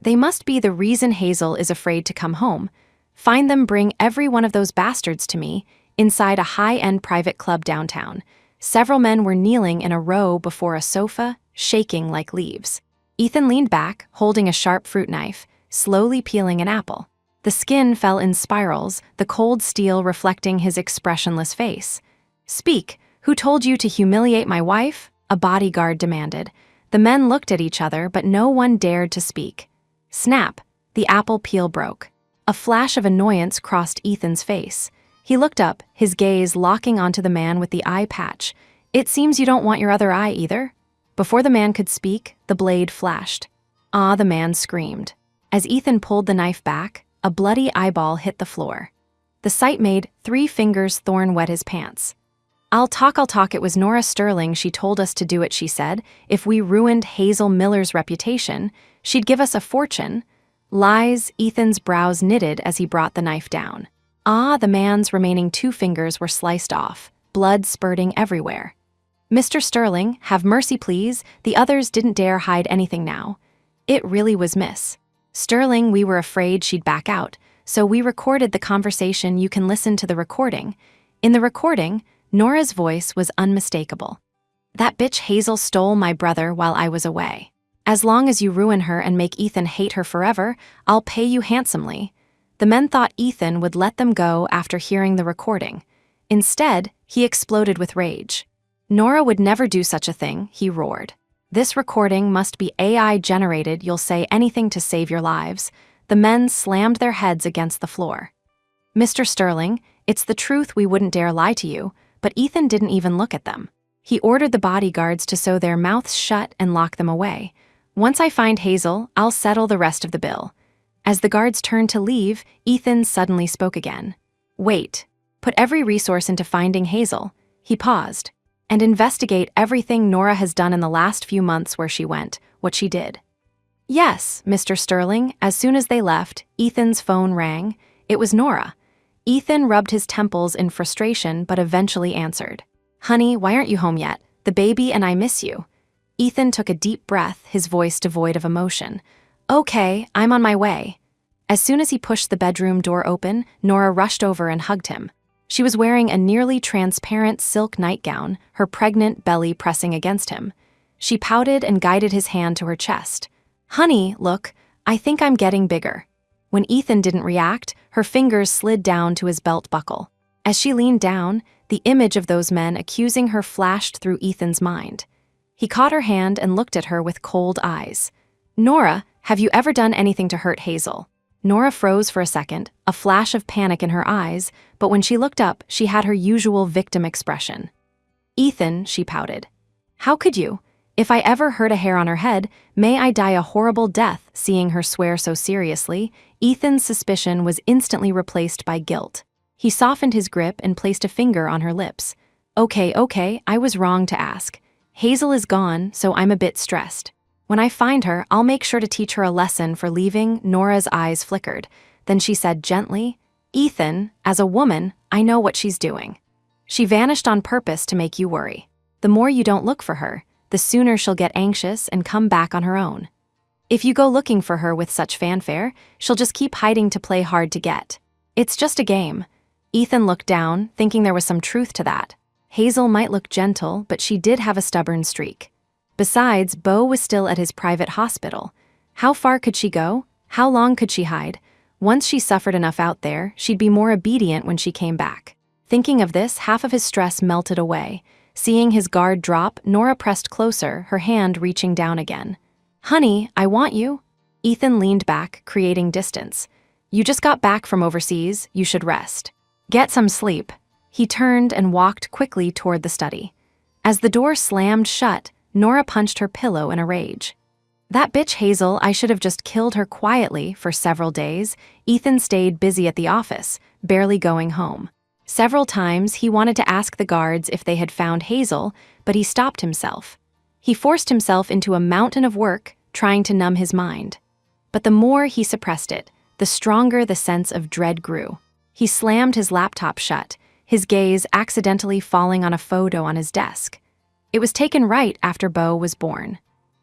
They must be the reason Hazel is afraid to come home. Find them, bring every one of those bastards to me, inside a high-end private club downtown. Several men were kneeling in a row before a sofa, shaking like leaves. Ethan leaned back, holding a sharp fruit knife, slowly peeling an apple. The skin fell in spirals, the cold steel reflecting his expressionless face. "Speak, who told you to humiliate my wife?" a bodyguard demanded. The men looked at each other, but no one dared to speak. Snap! The apple peel broke. A flash of annoyance crossed Ethan's face. He looked up, his gaze locking onto the man with the eye patch. "It seems you don't want your other eye either." Before the man could speak, the blade flashed. "Ah," the man screamed. As Ethan pulled the knife back, a bloody eyeball hit the floor. The sight made 3 fingers thorn wet his pants. I'll talk, it was Nora Sterling. She told us to do it," she said. "If we ruined Hazel Miller's reputation, she'd give us a fortune." Lies. Ethan's brows knitted as he brought the knife down. The man's remaining 2 fingers were sliced off, blood spurting everywhere. "Mr. Sterling, have mercy please." The others didn't dare hide anything now. It really was Miss Sterling. "We were afraid she'd back out, so we recorded the conversation. You can listen to the recording." In the recording, Nora's voice was unmistakable. "That bitch Hazel stole my brother while I was away. As long as you ruin her and make Ethan hate her forever, I'll pay you handsomely." The men thought Ethan would let them go after hearing the recording. Instead, he exploded with rage. "Nora would never do such a thing," he roared. "This recording must be AI generated. You'll say anything to save your lives." The men slammed their heads against the floor. "Mr. Sterling, it's the truth. We wouldn't dare lie to you." But Ethan didn't even look at them. He ordered the bodyguards to sew their mouths shut and lock them away. "Once I find Hazel, I'll settle the rest of the bill." As the guards turned to leave, Ethan suddenly spoke again. "Wait. Put every resource into finding Hazel." He paused. "And investigate everything Nora has done in the last few months, where she went, what she did." "Yes, Mr. Sterling." As soon as they left, Ethan's phone rang. It was Nora. Ethan rubbed his temples in frustration but eventually answered. "Honey, why aren't you home yet? The baby and I miss you." Ethan took a deep breath, his voice devoid of emotion. "Okay, I'm on my way." As soon as he pushed the bedroom door open, Nora rushed over and hugged him. She was wearing a nearly transparent silk nightgown, her pregnant belly pressing against him. She pouted and guided his hand to her chest. "Honey, look, I think I'm getting bigger." When Ethan didn't react, her fingers slid down to his belt buckle. As she leaned down, the image of those men accusing her flashed through Ethan's mind. He caught her hand and looked at her with cold eyes. "Nora, have you ever done anything to hurt Hazel?" Nora froze for a second, a flash of panic in her eyes, but when she looked up, she had her usual victim expression. "Ethan," she pouted. "How could you? If I ever hurt a hair on her head, may I die a horrible death." Seeing her swear so seriously, Ethan's suspicion was instantly replaced by guilt. He softened his grip and placed a finger on her lips. Okay, I was wrong to ask. Hazel is gone, so I'm a bit stressed. When I find her, I'll make sure to teach her a lesson for leaving." Nora's eyes flickered. Then she said gently, "Ethan, as a woman, I know what she's doing. She vanished on purpose to make you worry. The more you don't look for her, the sooner she'll get anxious and come back on her own. If you go looking for her with such fanfare, she'll just keep hiding to play hard to get. It's just a game. Ethan looked down, thinking there was some truth to that. Hazel might look gentle, but she did have a stubborn streak. Besides, Beau was still at his private hospital. How far could she go? How long could she hide? Once she suffered enough out there, she'd be more obedient when she came back. Thinking of this, half of his stress melted away. Seeing his guard drop, Nora pressed closer, her hand reaching down again. "Honey, I want you." Ethan leaned back, creating distance. "You just got back from overseas, you should rest. Get some sleep." He turned and walked quickly toward the study. As the door slammed shut, Nora punched her pillow in a rage. "That bitch Hazel, I should have just killed her quietly." For several days, Ethan stayed busy at the office, barely going home. Several times, he wanted to ask the guards if they had found Hazel, but he stopped himself. He forced himself into a mountain of work, trying to numb his mind. But the more he suppressed it, the stronger the sense of dread grew. He slammed his laptop shut, his gaze accidentally falling on a photo on his desk. It was taken right after Beau was born.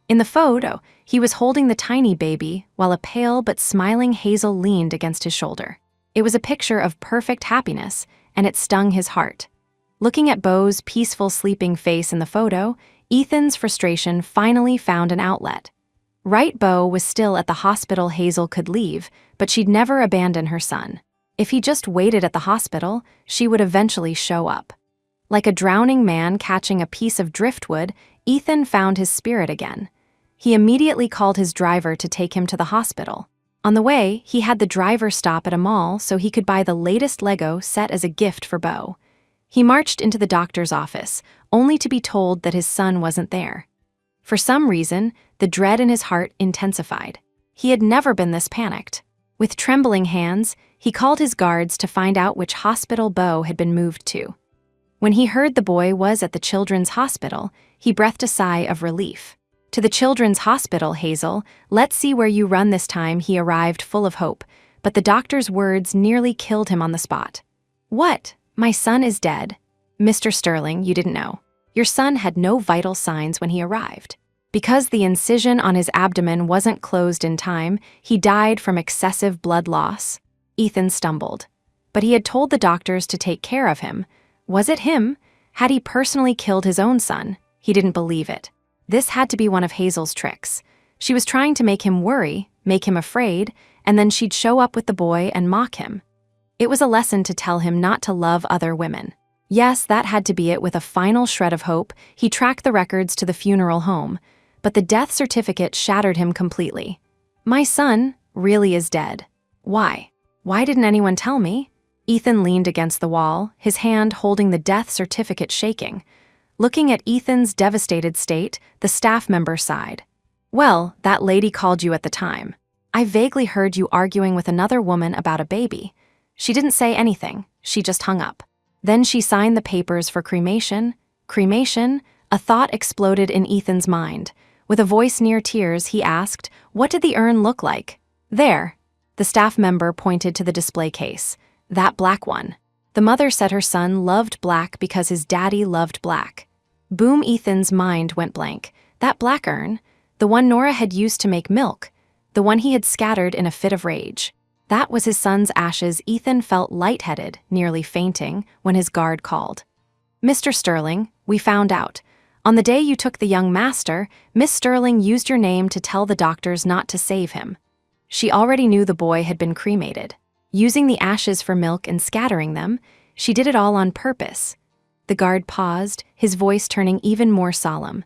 In the photo, he was holding the tiny baby while a pale but smiling Hazel leaned against his shoulder. It was a picture of perfect happiness, and it stung his heart. Looking at Beau's peaceful sleeping face in the photo, Ethan's frustration finally found an outlet. Right, Beau was still at the hospital Hazel could leave, but she'd never abandon her son. If he just waited at the hospital, she would eventually show up. Like a drowning man catching a piece of driftwood, Ethan found his spirit again. He immediately called his driver to take him to the hospital. On the way, he had the driver stop at a mall so he could buy the latest Lego set as a gift for Beau. He marched into the doctor's office, only to be told that his son wasn't there. For some reason, the dread in his heart intensified. He had never been this panicked. With trembling hands, he called his guards to find out which hospital Beau had been moved to. When he heard the boy was at the children's hospital, he breathed a sigh of relief. "To the children's hospital, Hazel. Let's see where you run this time." He arrived full of hope, but the doctor's words nearly killed him on the spot. "What? My son is dead." "Mr. Sterling, you didn't know. Your son had no vital signs when he arrived. Because the incision on his abdomen wasn't closed in time, he died from excessive blood loss." Ethan stumbled. But he had told the doctors to take care of him. Was it him? Had he personally killed his own son? He didn't believe it. This had to be one of Hazel's tricks. She was trying to make him worry, make him afraid, and then she'd show up with the boy and mock him. It was a lesson to tell him not to love other women. Yes, that had to be it. With a final shred of hope, he tracked the records to the funeral home, but the death certificate shattered him completely. "My son really is dead. Why? Why didn't anyone tell me?" Ethan leaned against the wall, his hand holding the death certificate shaking. Looking at Ethan's devastated state, the staff member sighed. "Well, that lady called you at the time. I vaguely heard you arguing with another woman about a baby. She didn't say anything, she just hung up. Then she signed the papers for cremation." Cremation? A thought exploded in Ethan's mind. With a voice near tears, he asked, "What did the urn look like?" "There." The staff member pointed to the display case. "That black one." The mother said her son loved black because his daddy loved black. Boom, Ethan's mind went blank. That black urn? The one Nora had used to make milk. The one he had scattered in a fit of rage. That was his son's ashes. Ethan felt lightheaded, nearly fainting, when his guard called. "Mr. Sterling, we found out. On the day you took the young master, Miss Sterling used your name to tell the doctors not to save him. She already knew the boy had been cremated. Using the ashes for milk and scattering them, she did it all on purpose." The guard paused, his voice turning even more solemn.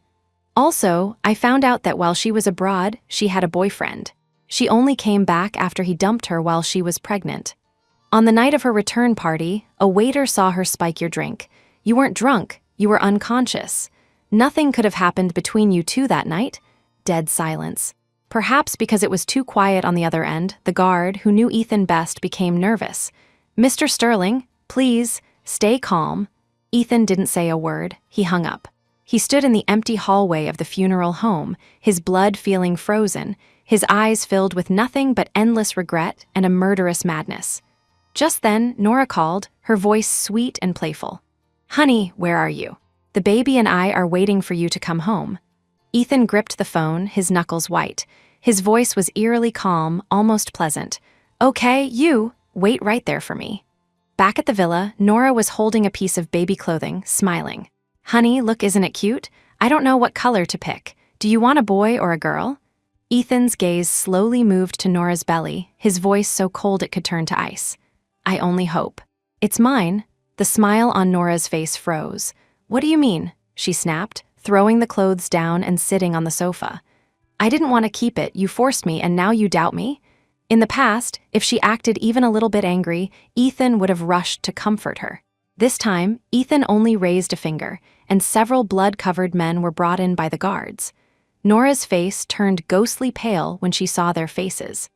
"Also, I found out that while she was abroad, she had a boyfriend. She only came back after he dumped her while she was pregnant. On the night of her return party, a waiter saw her spike your drink. You weren't drunk, you were unconscious. Nothing could have happened between you two that night." Dead silence. Perhaps because it was too quiet on the other end, the guard, who knew Ethan best, became nervous. "Mr. Sterling, please, stay calm." Ethan didn't say a word. He hung up. He stood in the empty hallway of the funeral home, his blood feeling frozen, his eyes filled with nothing but endless regret and a murderous madness. Just then, Nora called, her voice sweet and playful. "Honey, where are you? The baby and I are waiting for you to come home." Ethan gripped the phone, his knuckles white. His voice was eerily calm, almost pleasant. "Okay, you, wait right there for me." Back at the villa, Nora was holding a piece of baby clothing, smiling. "Honey, look, isn't it cute? I don't know what color to pick. Do you want a boy or a girl?" Ethan's gaze slowly moved to Nora's belly, his voice so cold it could turn to ice. "I only hope." "It's mine." The smile on Nora's face froze. "What do you mean?" she snapped, throwing the clothes down and sitting on the sofa. "I didn't want to keep it, you forced me, and now you doubt me?" In the past, if she acted even a little bit angry, Ethan would have rushed to comfort her. This time, Ethan only raised a finger, and several blood-covered men were brought in by the guards. Nora's face turned ghostly pale when she saw their faces.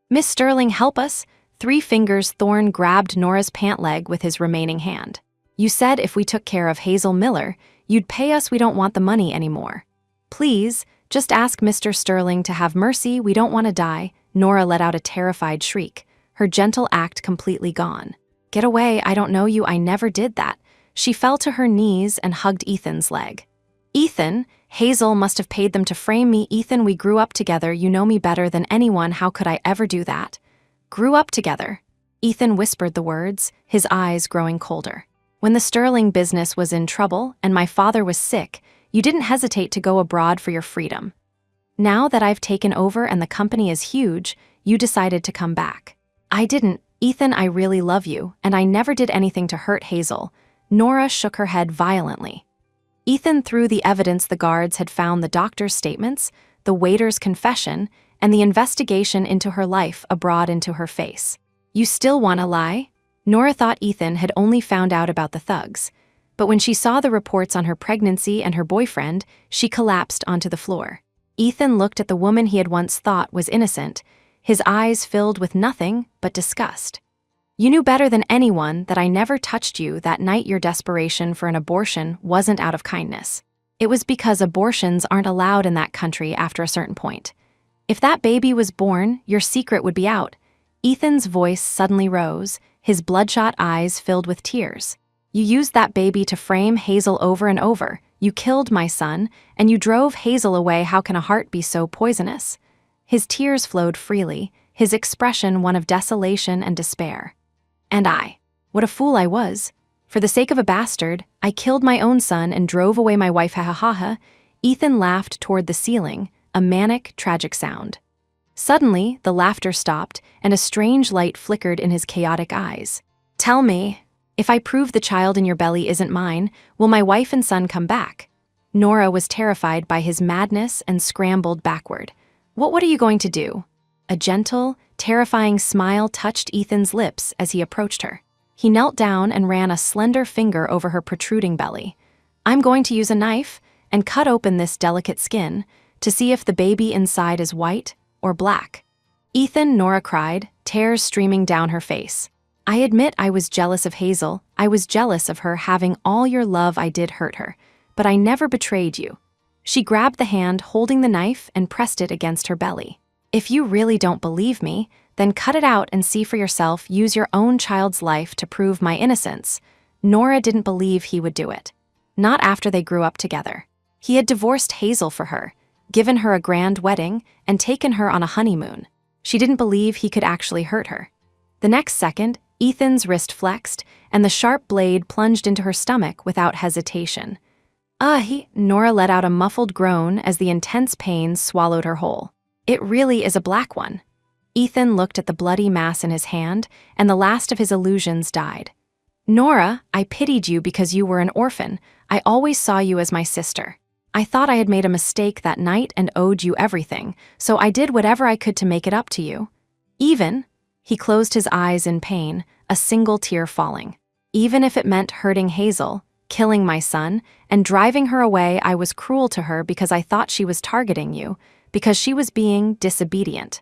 "Miss Sterling, help us!" 3 fingers Thorne grabbed Nora's pant leg with his remaining hand. "You said if we took care of Hazel Miller, you'd pay us. We don't want the money anymore. Please, just ask Mr. Sterling to have mercy. We don't want to die." Nora let out a terrified shriek, her gentle act completely gone. "Get away, I don't know you, I never did that." She fell to her knees and hugged Ethan's leg. "Ethan, Hazel must have paid them to frame me. Ethan, we grew up together, you know me better than anyone, how could I ever do that?" "Grew up together." Ethan whispered the words, his eyes growing colder. "When the Sterling business was in trouble and my father was sick, you didn't hesitate to go abroad for your freedom. Now that I've taken over and the company is huge, you decided to come back." "I didn't. Ethan, I really love you, and I never did anything to hurt Hazel." Nora shook her head violently. Ethan threw the evidence the guards had found: the doctor's statements, the waiter's confession, and the investigation into her life abroad into her face. "You still want to lie?" Nora thought Ethan had only found out about the thugs, but when she saw the reports on her pregnancy and her boyfriend, she collapsed onto the floor. Ethan looked at the woman he had once thought was innocent, his eyes filled with nothing but disgust. "You knew better than anyone that I never touched you that night. Your desperation for an abortion wasn't out of kindness. It was because abortions aren't allowed in that country after a certain point. If that baby was born, your secret would be out." Ethan's voice suddenly rose, his bloodshot eyes filled with tears. "You used that baby to frame Hazel over and over. You killed my son, and you drove Hazel away. How can a heart be so poisonous?" His tears flowed freely, his expression one of desolation and despair. "And what a fool I was. For the sake of a bastard, I killed my own son and drove away my wife, ha ha ha ha." Ethan laughed toward the ceiling, a manic, tragic sound. Suddenly, the laughter stopped, and a strange light flickered in his chaotic eyes. "Tell me, if I prove the child in your belly isn't mine, will my wife and son come back?" Nora was terrified by his madness and scrambled backward. What are you going to do?" A gentle, terrifying smile touched Ethan's lips as he approached her. He knelt down and ran a slender finger over her protruding belly. "I'm going to use a knife and cut open this delicate skin to see if the baby inside is white or black." "Ethan," Nora cried, tears streaming down her face. "I admit I was jealous of Hazel. I was jealous of her having all your love. I did hurt her, but I never betrayed you." She grabbed the hand holding the knife and pressed it against her belly. "If you really don't believe me, then cut it out and see for yourself. Use your own child's life to prove my innocence." Nora didn't believe he would do it. Not after they grew up together. He had divorced Hazel for her, given her a grand wedding, and taken her on a honeymoon. She didn't believe he could actually hurt her. The next second, Ethan's wrist flexed, and the sharp blade plunged into her stomach without hesitation. Nora let out a muffled groan as the intense pain swallowed her whole. "It really is a black one." Ethan looked at the bloody mass in his hand, and the last of his illusions died. "Nora, I pitied you because you were an orphan. I always saw you as my sister. I thought I had made a mistake that night and owed you everything, so I did whatever I could to make it up to you. Even," he closed his eyes in pain, a single tear falling, "even if it meant hurting Hazel, killing my son, and driving her away. I was cruel to her because I thought she was targeting you, because she was being disobedient.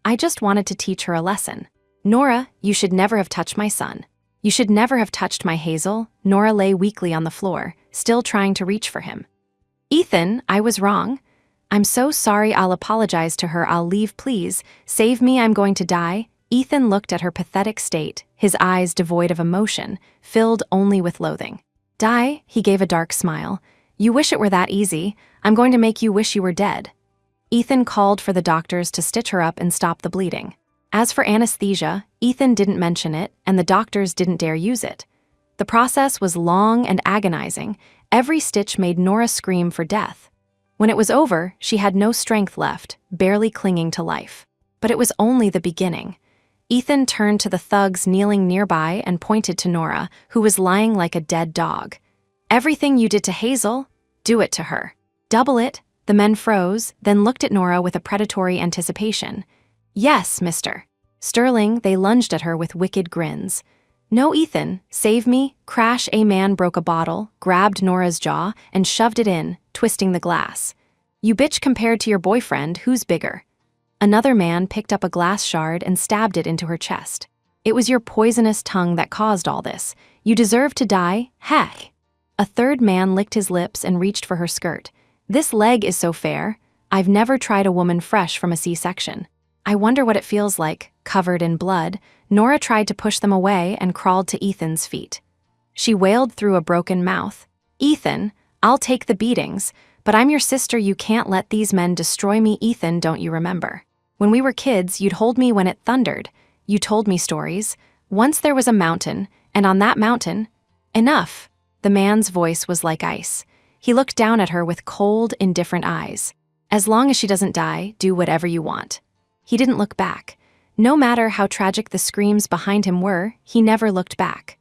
I just wanted to teach her a lesson. Nora, you should never have touched my son. You should never have touched my Hazel." Nora lay weakly on the floor, still trying to reach for him. "Ethan, I was wrong. I'm so sorry. I'll apologize to her. I'll leave, please. Save me, I'm going to die." Ethan looked at her pathetic state, his eyes devoid of emotion, filled only with loathing. "Die?" He gave a dark smile. You wish it were that easy. I'm going to make you wish you were dead. Ethan called for the doctors to stitch her up and stop the bleeding. As for anesthesia, Ethan didn't mention it, and the doctors didn't dare use it. The process was long and agonizing. Every stitch made Nora scream for death. When it was over, she had no strength left, barely clinging to life. But it was only the beginning. Ethan turned to the thugs kneeling nearby and pointed to Nora, who was lying like a dead dog. Everything you did to Hazel, do it to her. Double it. The men froze, then looked at Nora with a predatory anticipation. Yes, mister. Sterling, they lunged at her with wicked grins. No, Ethan, save me. Crash, a man broke a bottle, grabbed Nora's jaw, and shoved it in, twisting the glass. You bitch, compared to your boyfriend, who's bigger? Another man picked up a glass shard and stabbed it into her chest. It was your poisonous tongue that caused all this. You deserve to die, heck. A third man licked his lips and reached for her skirt. This leg is so fair. I've never tried a woman fresh from a C-section. I wonder what it feels like, covered in blood. Nora tried to push them away and crawled to Ethan's feet. She wailed through a broken mouth. Ethan, I'll take the beatings, but I'm your sister. You can't let these men destroy me. Ethan, don't you remember? When we were kids, you'd hold me when it thundered. You told me stories. Once there was a mountain, and on that mountain... Enough. The man's voice was like ice. He looked down at her with cold, indifferent eyes. As long as she doesn't die, do whatever you want. He didn't look back. No matter how tragic the screams behind him were, he never looked back.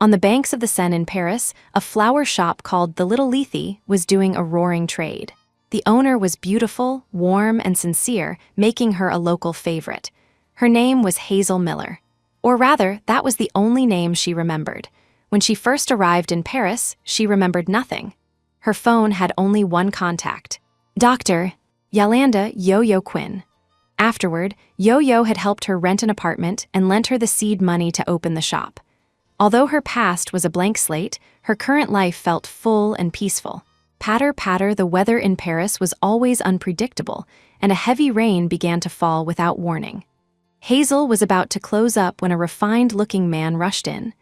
On the banks of the Seine in Paris, a flower shop called The Little Lethe was doing a roaring trade. The owner was beautiful, warm, and sincere, making her a local favorite. Her name was Hazel Miller. Or rather, that was the only name she remembered. When she first arrived in Paris, she remembered nothing. Her phone had only one contact. Dr. Yolanda Yo-Yo Quinn. Afterward, Yo-Yo had helped her rent an apartment and lent her the seed money to open the shop. Although her past was a blank slate, her current life felt full and peaceful. Patter, patter, the weather in Paris was always unpredictable, and a heavy rain began to fall without warning. Hazel was about to close up when a refined-looking man rushed in.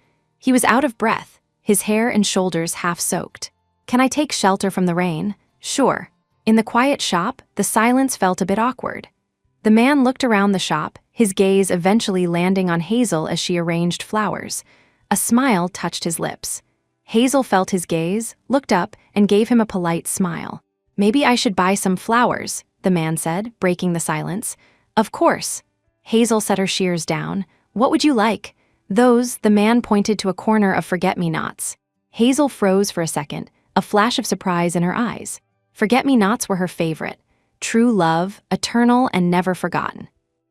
He was out of breath, his hair and shoulders half soaked. Can I take shelter from the rain? Sure. In the quiet shop, the silence felt a bit awkward. The man looked around the shop, his gaze eventually landing on Hazel as she arranged flowers. A smile touched his lips. Hazel felt his gaze, looked up, and gave him a polite smile. Maybe I should buy some flowers, the man said, breaking the silence. Of course. Hazel set her shears down. What would you like? Those, the man pointed to a corner of forget-me-nots. Hazel froze for a second, a flash of surprise in her eyes. Forget-me-nots were her favorite. True love, eternal and never forgotten.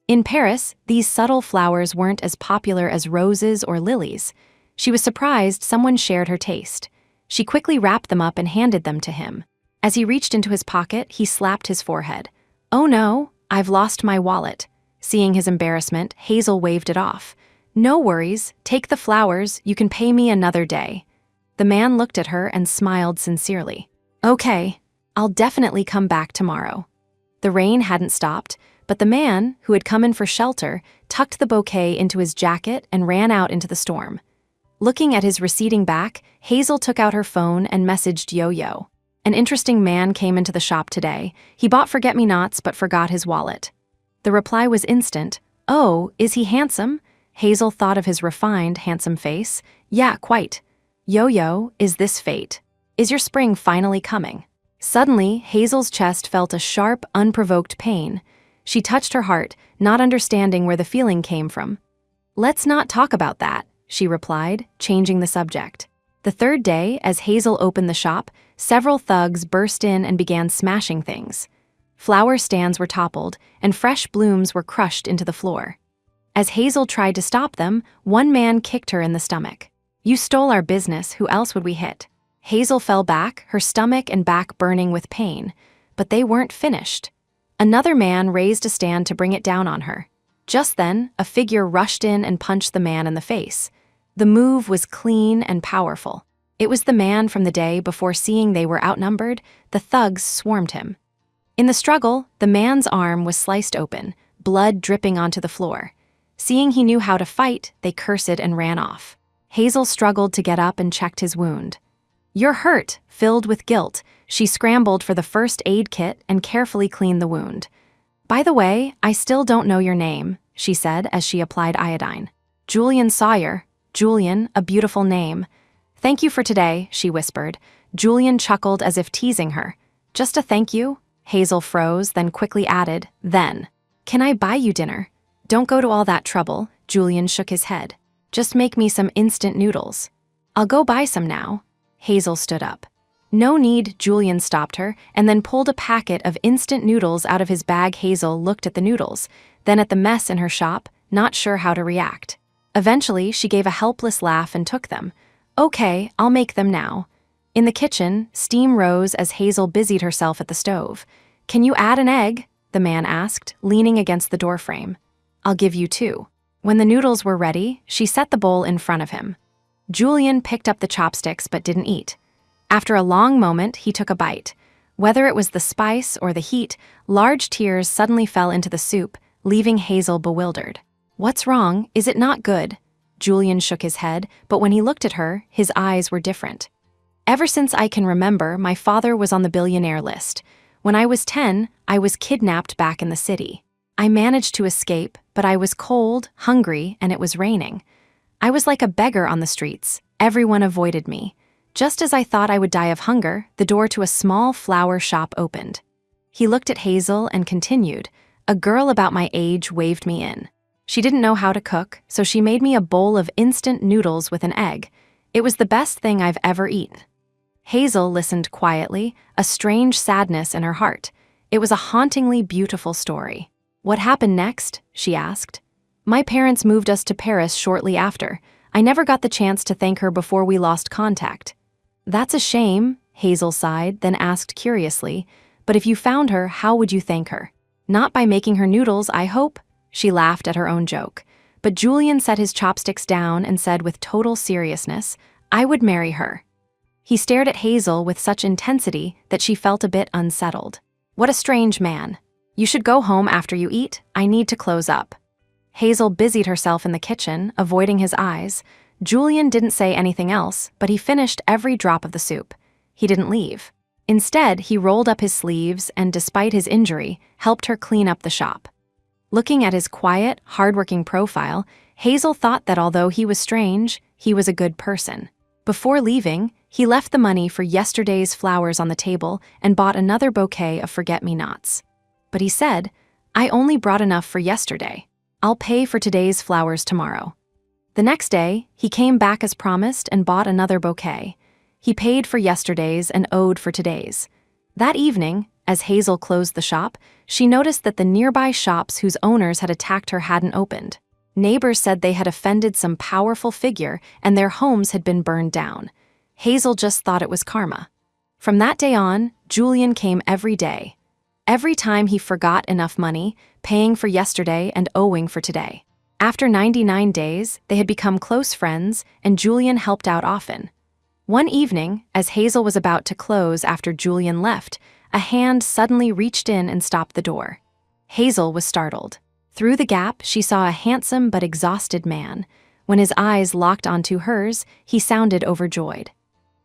In Paris, these subtle flowers weren't as popular as roses or lilies. She was surprised someone shared her taste. She quickly wrapped them up and handed them to him. As he reached into his pocket, he slapped his forehead. Oh no, I've lost my wallet. Seeing his embarrassment, Hazel waved it off. No worries, take the flowers, you can pay me another day. The man looked at her and smiled sincerely. Okay, I'll definitely come back tomorrow. The rain hadn't stopped, but the man, who had come in for shelter, tucked the bouquet into his jacket and ran out into the storm. Looking at his receding back, Hazel took out her phone and messaged Yo-Yo. An interesting man came into the shop today. He bought forget-me-nots but forgot his wallet. The reply was instant. Oh, is he handsome? Hazel thought of his refined, handsome face. Yeah, quite. Yo-Yo, is this fate? Is your spring finally coming? Suddenly, Hazel's chest felt a sharp, unprovoked pain. She touched her heart, not understanding where the feeling came from. Let's not talk about that, she replied, changing the subject. The third day, as Hazel opened the shop, several thugs burst in and began smashing things. Flower stands were toppled, and fresh blooms were crushed into the floor. As Hazel tried to stop them, one man kicked her in the stomach. You stole our business, who else would we hit? Hazel fell back, her stomach and back burning with pain, but they weren't finished. Another man raised a stand to bring it down on her. Just then, a figure rushed in and punched the man in the face. The move was clean and powerful. It was the man from the day before. Seeing they were outnumbered, the thugs swarmed him. In the struggle, the man's arm was sliced open, blood dripping onto the floor. Seeing he knew how to fight, they cursed and ran off. Hazel struggled to get up and checked his wound. "You're hurt." Filled with guilt, she scrambled for the first aid kit and carefully cleaned the wound. "By the way, I still don't know your name," she said as she applied iodine. "Julian Sawyer." "Julian, a beautiful name." "Thank you for today," she whispered. Julian chuckled as if teasing her. "Just a thank you?" Hazel froze, then quickly added, "Then. Can I buy you dinner?" "Don't go to all that trouble," Julian shook his head. "Just make me some instant noodles." "I'll go buy some now." Hazel stood up. "No need," Julian stopped her, and then pulled a packet of instant noodles out of his bag. Hazel looked at the noodles, then at the mess in her shop, not sure how to react. Eventually, she gave a helpless laugh and took them. "Okay, I'll make them now." In the kitchen, steam rose as Hazel busied herself at the stove. "Can you add an egg?" the man asked, leaning against the doorframe. "I'll give you 2. When the noodles were ready, she set the bowl in front of him. Julian picked up the chopsticks but didn't eat. After a long moment, he took a bite. Whether it was the spice or the heat, large tears suddenly fell into the soup, leaving Hazel bewildered. "What's wrong? Is it not good?" Julian shook his head, but when he looked at her, his eyes were different. "Ever since I can remember, my father was on the billionaire list. When I was 10, I was kidnapped back in the city. I managed to escape, but I was cold, hungry, and it was raining. I was like a beggar on the streets. Everyone avoided me. Just as I thought I would die of hunger, the door to a small flower shop opened." He looked at Hazel and continued, "A girl about my age waved me in. She didn't know how to cook, so she made me a bowl of instant noodles with an egg. It was the best thing I've ever eaten." Hazel listened quietly, a strange sadness in her heart. It was a hauntingly beautiful story. "What happened next?" she asked. "My parents moved us to Paris shortly after. I never got the chance to thank her before we lost contact." "That's a shame," Hazel sighed, then asked curiously, "But if you found her, how would you thank her? Not by making her noodles, I hope?" She laughed at her own joke. But Julian set his chopsticks down and said with total seriousness, "I would marry her." He stared at Hazel with such intensity that she felt a bit unsettled. "What a strange man. You should go home after you eat. I need to close up." Hazel busied herself in the kitchen, avoiding his eyes. Julian didn't say anything else, but he finished every drop of the soup. He didn't leave. Instead, he rolled up his sleeves and, despite his injury, helped her clean up the shop. Looking at his quiet, hardworking profile, Hazel thought that although he was strange, he was a good person. Before leaving, he left the money for yesterday's flowers on the table and bought another bouquet of forget-me-nots. But he said, "I only brought enough for yesterday. I'll pay for today's flowers tomorrow." The next day, he came back as promised and bought another bouquet. He paid for yesterday's and owed for today's. That evening, as Hazel closed the shop, she noticed that the nearby shops whose owners had attacked her hadn't opened. Neighbors said they had offended some powerful figure and their homes had been burned down. Hazel just thought it was karma. From that day on, Julian came every day. Every time he forgot enough money, paying for yesterday and owing for today. After 99 days, they had become close friends, and Julian helped out often. One evening, as Hazel was about to close after Julian left, a hand suddenly reached in and stopped the door. Hazel was startled. Through the gap, she saw a handsome but exhausted man. When his eyes locked onto hers, he sounded overjoyed.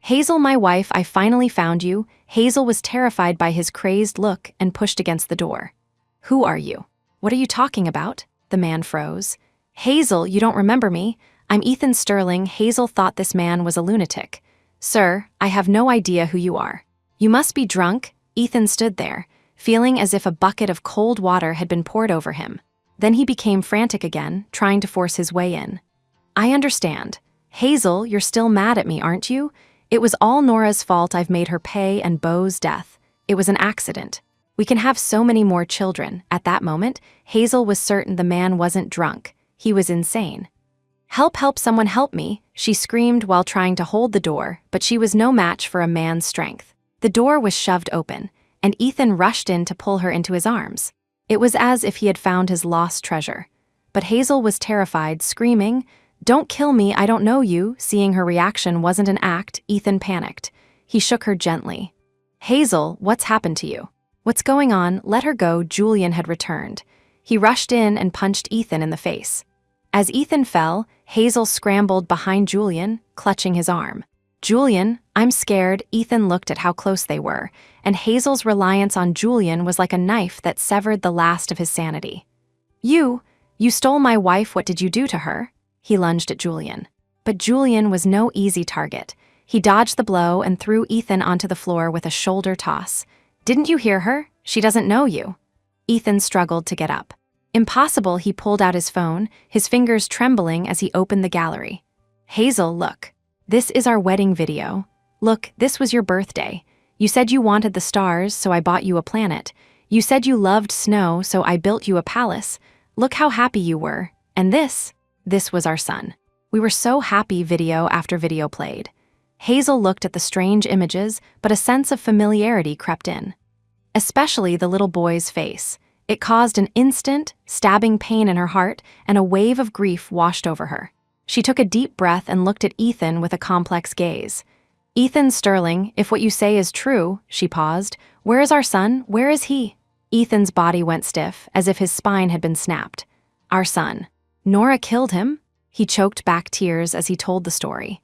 "Hazel, my wife, I finally found you." Hazel was terrified by his crazed look and pushed against the door. "Who are you? What are you talking about?" The man froze. "Hazel, you don't remember me? I'm Ethan Sterling." Hazel thought this man was a lunatic. "Sir, I have no idea who you are. You must be drunk." Ethan stood there, feeling as if a bucket of cold water had been poured over him. Then he became frantic again, trying to force his way in. "I understand. Hazel, you're still mad at me, aren't you? It was all Nora's fault. I've made her pay, and Beau's death. It was an accident. We can have so many more children." At that moment, Hazel was certain the man wasn't drunk. He was insane. "Help, help, someone help me," she screamed while trying to hold the door, but she was no match for a man's strength. The door was shoved open, and Ethan rushed in to pull her into his arms. It was as if he had found his lost treasure. But Hazel was terrified, screaming, "Don't kill me, I don't know you." Seeing her reaction wasn't an act, Ethan panicked. He shook her gently. "Hazel, what's happened to you? What's going on? Let her go." Julian had returned. He rushed in and punched Ethan in the face. As Ethan fell, Hazel scrambled behind Julian, clutching his arm. Julian, I'm scared. Ethan looked at how close they were, and Hazel's reliance on Julian was like a knife that severed the last of his sanity. You stole my wife. What did you do to her? He lunged at Julian. But Julian was no easy target. He dodged the blow and threw Ethan onto the floor with a shoulder toss. Didn't you hear her? She doesn't know you. Ethan struggled to get up. Impossible. He pulled out his phone, his fingers trembling as he opened the gallery. Hazel, look. This is our wedding video. Look, this was your birthday. You said you wanted the stars, so I bought you a planet. You said you loved snow, so I built you a palace. Look how happy you were. And this was our son. We were so happy. Video after video played. Hazel looked at the strange images, but a sense of familiarity crept in. Especially the little boy's face. It caused an instant, stabbing pain in her heart, and a wave of grief washed over her. She took a deep breath and looked at Ethan with a complex gaze. Ethan Sterling, if what you say is true, she paused. Where is our son? Where is he? Ethan's body went stiff, as if his spine had been snapped. Our son. Nora killed him? He choked back tears as he told the story.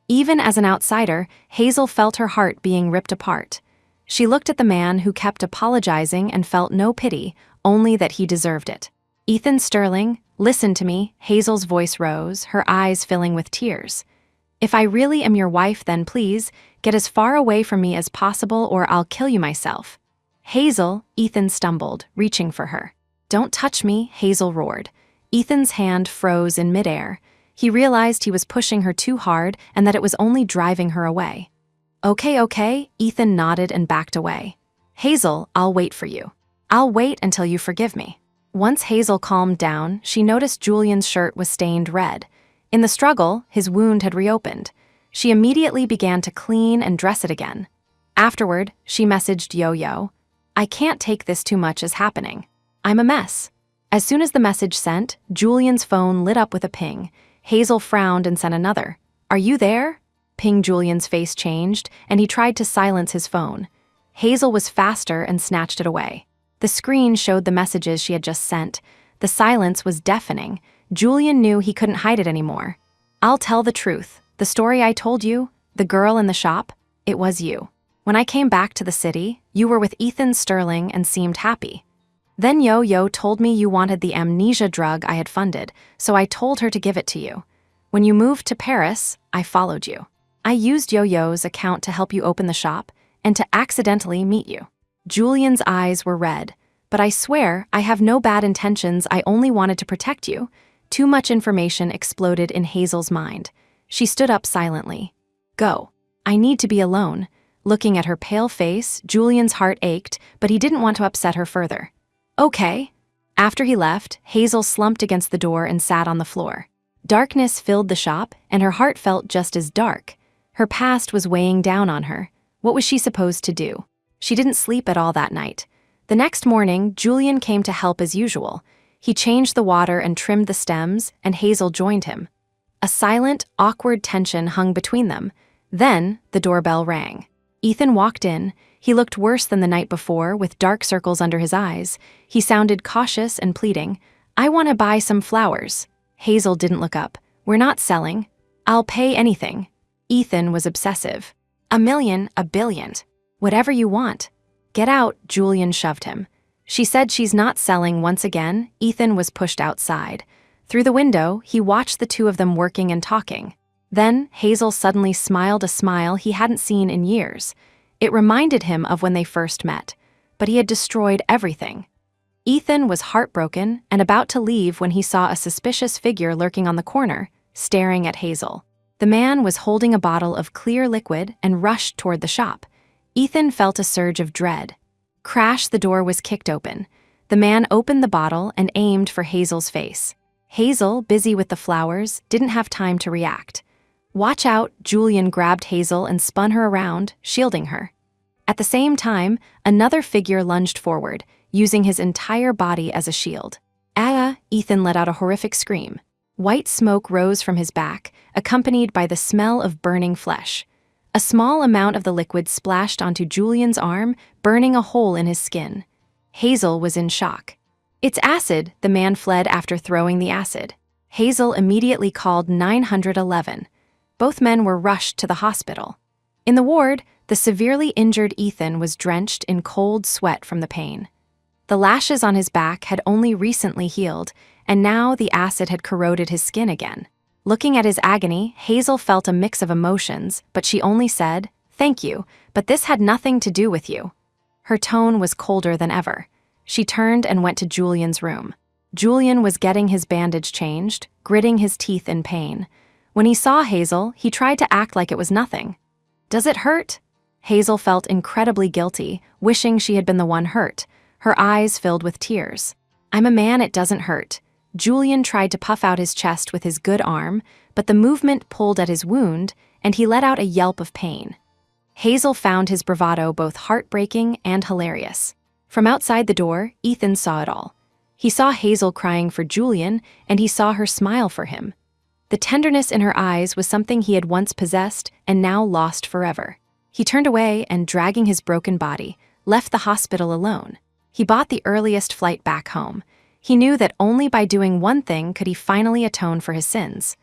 Even as an outsider, Hazel felt her heart being ripped apart. She looked at the man who kept apologizing and felt no pity, only that he deserved it. Ethan Sterling, listen to me. Hazel's voice rose, her eyes filling with tears. If I really am your wife, then please, get as far away from me as possible or I'll kill you myself. Hazel, Ethan stumbled, reaching for her. Don't touch me, Hazel roared. Ethan's hand froze in midair. He realized he was pushing her too hard and that it was only driving her away. Okay, Ethan nodded and backed away. Hazel, I'll wait for you. I'll wait until you forgive me. Once Hazel calmed down, she noticed Julian's shirt was stained red. In the struggle, his wound had reopened. She immediately began to clean and dress it again. Afterward, she messaged Yo-Yo. I can't take this too much as happening. I'm a mess. As soon as the message sent, Julian's phone lit up with a ping. Hazel frowned and sent another. Are you there? Ping. Julian's face changed, and he tried to silence his phone. Hazel was faster and snatched it away. The screen showed the messages she had just sent. The silence was deafening. Julian knew he couldn't hide it anymore. I'll tell the truth. The story I told you, the girl in the shop, it was you. When I came back to the city, you were with Ethan Sterling and seemed happy. Then Yo-Yo told me you wanted the amnesia drug I had funded, so I told her to give it to you. When you moved to Paris, I followed you. I used Yo-Yo's account to help you open the shop and to accidentally meet you. Julian's eyes were red. But I swear, I have no bad intentions. I only wanted to protect you. Too much information exploded in Hazel's mind. She stood up silently. Go. I need to be alone. Looking at her pale face, Julian's heart ached, but he didn't want to upset her further. Okay. After he left, Hazel slumped against the door and sat on the floor. Darkness filled the shop, and her heart felt just as dark. Her past was weighing down on her. What was she supposed to do? She didn't sleep at all that night. The next morning, Julian came to help as usual. He changed the water and trimmed the stems, and Hazel joined him. A silent, awkward tension hung between them. Then, the doorbell rang. Ethan walked in. He looked worse than the night before, with dark circles under his eyes. He sounded cautious and pleading. I want to buy some flowers. Hazel didn't look up. We're not selling. I'll pay anything. Ethan was obsessive. $1 million, $1 billion. Whatever you want. Get out, Julian shoved him. She said she's not selling once again. Ethan was pushed outside. Through the window, he watched the two of them working and talking. Then, Hazel suddenly smiled a smile he hadn't seen in years. It reminded him of when they first met, but he had destroyed everything. Ethan was heartbroken and about to leave when he saw a suspicious figure lurking on the corner, staring at Hazel. The man was holding a bottle of clear liquid and rushed toward the shop. Ethan felt a surge of dread. Crash, the door was kicked open. The man opened the bottle and aimed for Hazel's face. Hazel, busy with the flowers, didn't have time to react. Watch out, Julian grabbed Hazel and spun her around, shielding her. At the same time, another figure lunged forward, using his entire body as a shield. Ah! Ethan let out a horrific scream. White smoke rose from his back, accompanied by the smell of burning flesh. A small amount of the liquid splashed onto Julian's arm, burning a hole in his skin. Hazel was in shock. It's acid, the man fled after throwing the acid. Hazel immediately called 911. both men were rushed to the hospital. In the ward, the severely injured Ethan was drenched in cold sweat from the pain. The lashes on his back had only recently healed, and now the acid had corroded his skin again. Looking at his agony, Hazel felt a mix of emotions, but she only said, "Thank you, but this had nothing to do with you." Her tone was colder than ever. She turned and went to Julian's room. Julian was getting his bandage changed, gritting his teeth in pain. When he saw Hazel, he tried to act like it was nothing. "Does it hurt?" Hazel felt incredibly guilty, wishing she had been the one hurt. Her eyes filled with tears. "I'm a man, it doesn't hurt." Julian tried to puff out his chest with his good arm, but the movement pulled at his wound, and he let out a yelp of pain. Hazel found his bravado both heartbreaking and hilarious. From outside the door, Ethan saw it all. He saw Hazel crying for Julian, and he saw her smile for him. The tenderness in her eyes was something he had once possessed and now lost forever. He turned away and, dragging his broken body, left the hospital alone. He bought the earliest flight back home. He knew that only by doing one thing could he finally atone for his sins.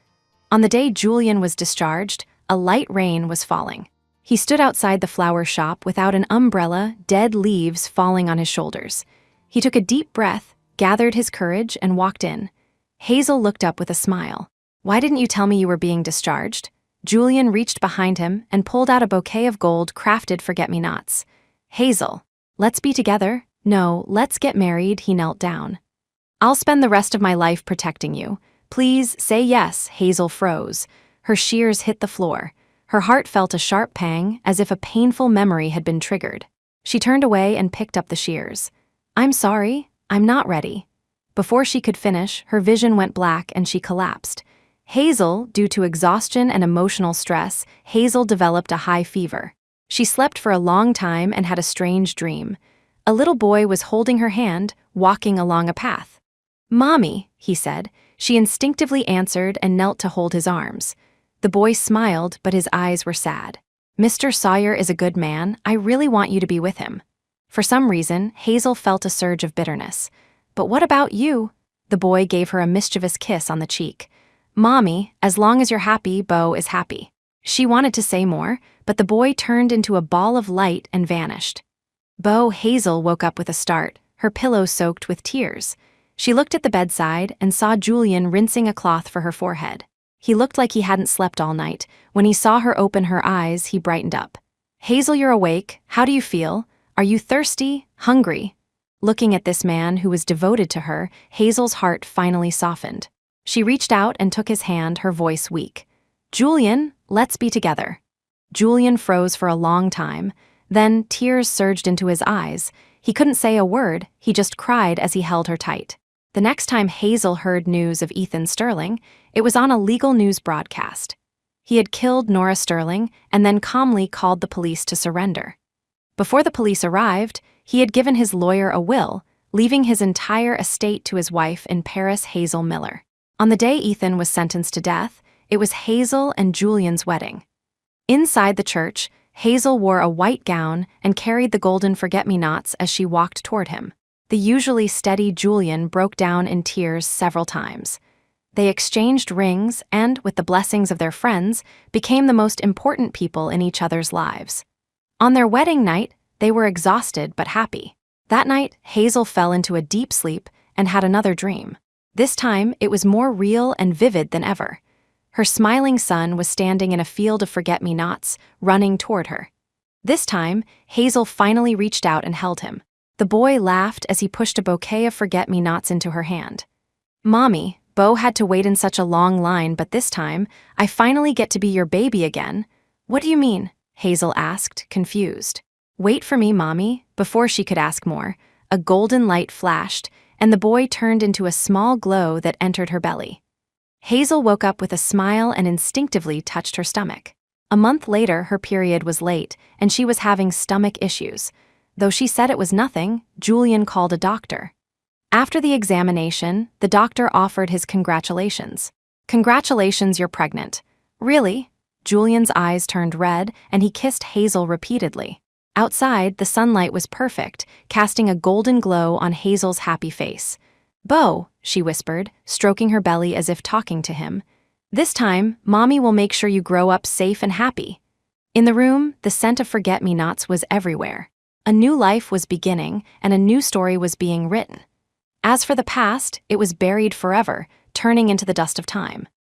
On the day Julian was discharged, a light rain was falling. He stood outside the flower shop without an umbrella, dead leaves falling on his shoulders. He took a deep breath, gathered his courage, and walked in. Hazel looked up with a smile. "Why didn't you tell me you were being discharged?" Julian reached behind him and pulled out a bouquet of gold-crafted forget-me-nots. "Hazel, let's be together." "No, let's get married," he knelt down. "I'll spend the rest of my life protecting you. Please say yes." Hazel froze. Her shears hit the floor. Her heart felt a sharp pang, as if a painful memory had been triggered. She turned away and picked up the shears. "I'm sorry, I'm not ready." Before she could finish, her vision went black and she collapsed. Hazel, due to exhaustion and emotional stress, Hazel developed a high fever. She slept for a long time and had a strange dream. A little boy was holding her hand, walking along a path. "Mommy," he said. She instinctively answered and knelt to hold his arms. The boy smiled, but his eyes were sad. "Mr. Sawyer is a good man. I really want you to be with him." For some reason, Hazel felt a surge of bitterness. "But what about you?" The boy gave her a mischievous kiss on the cheek. "Mommy, as long as you're happy, Bo is happy." She wanted to say more, but the boy turned into a ball of light and vanished. Hazel woke up with a start, her pillow soaked with tears. She looked at the bedside and saw Julian rinsing a cloth for her forehead. He looked like he hadn't slept all night. When he saw her open her eyes, he brightened up. "Hazel, you're awake. How do you feel? Are you thirsty? Hungry?" Looking at this man who was devoted to her, Hazel's heart finally softened. She reached out and took his hand, her voice weak. "Julian, let's be together." Julian froze for a long time. Then tears surged into his eyes. He couldn't say a word, he just cried as he held her tight. The next time Hazel heard news of Ethan Sterling, it was on a legal news broadcast. He had killed Nora Sterling and then calmly called the police to surrender. Before the police arrived, he had given his lawyer a will, leaving his entire estate to his wife in Paris, Hazel Miller. On the day Ethan was sentenced to death, it was Hazel and Julian's wedding. Inside the church, Hazel wore a white gown and carried the golden forget-me-nots as she walked toward him. The usually steady Julian broke down in tears several times. They exchanged rings and, with the blessings of their friends, became the most important people in each other's lives. On their wedding night, they were exhausted but happy. That night, Hazel fell into a deep sleep and had another dream. This time, it was more real and vivid than ever. Her smiling son was standing in a field of forget-me-nots, running toward her. This time, Hazel finally reached out and held him. The boy laughed as he pushed a bouquet of forget-me-nots into her hand. "Mommy, Bo had to wait in such a long line, but this time, I finally get to be your baby again." "What do you mean?" Hazel asked, confused. "Wait for me, Mommy." Before she could ask more, a golden light flashed, and the boy turned into a small glow that entered her belly. Hazel woke up with a smile and instinctively touched her stomach. A month later, her period was late, and she was having stomach issues. Though she said it was nothing, Julian called a doctor. After the examination, the doctor offered his congratulations. "Congratulations, you're pregnant." "Really?" Julian's eyes turned red, and he kissed Hazel repeatedly. Outside, the sunlight was perfect, casting a golden glow on Hazel's happy face. "Bo," she whispered, stroking her belly as if talking to him. This time, Mommy will make sure you grow up safe and happy. In the room, the scent of forget-me-nots was everywhere. A new life was beginning, and a new story was being written. As for the past, it was buried forever, turning into the dust of time.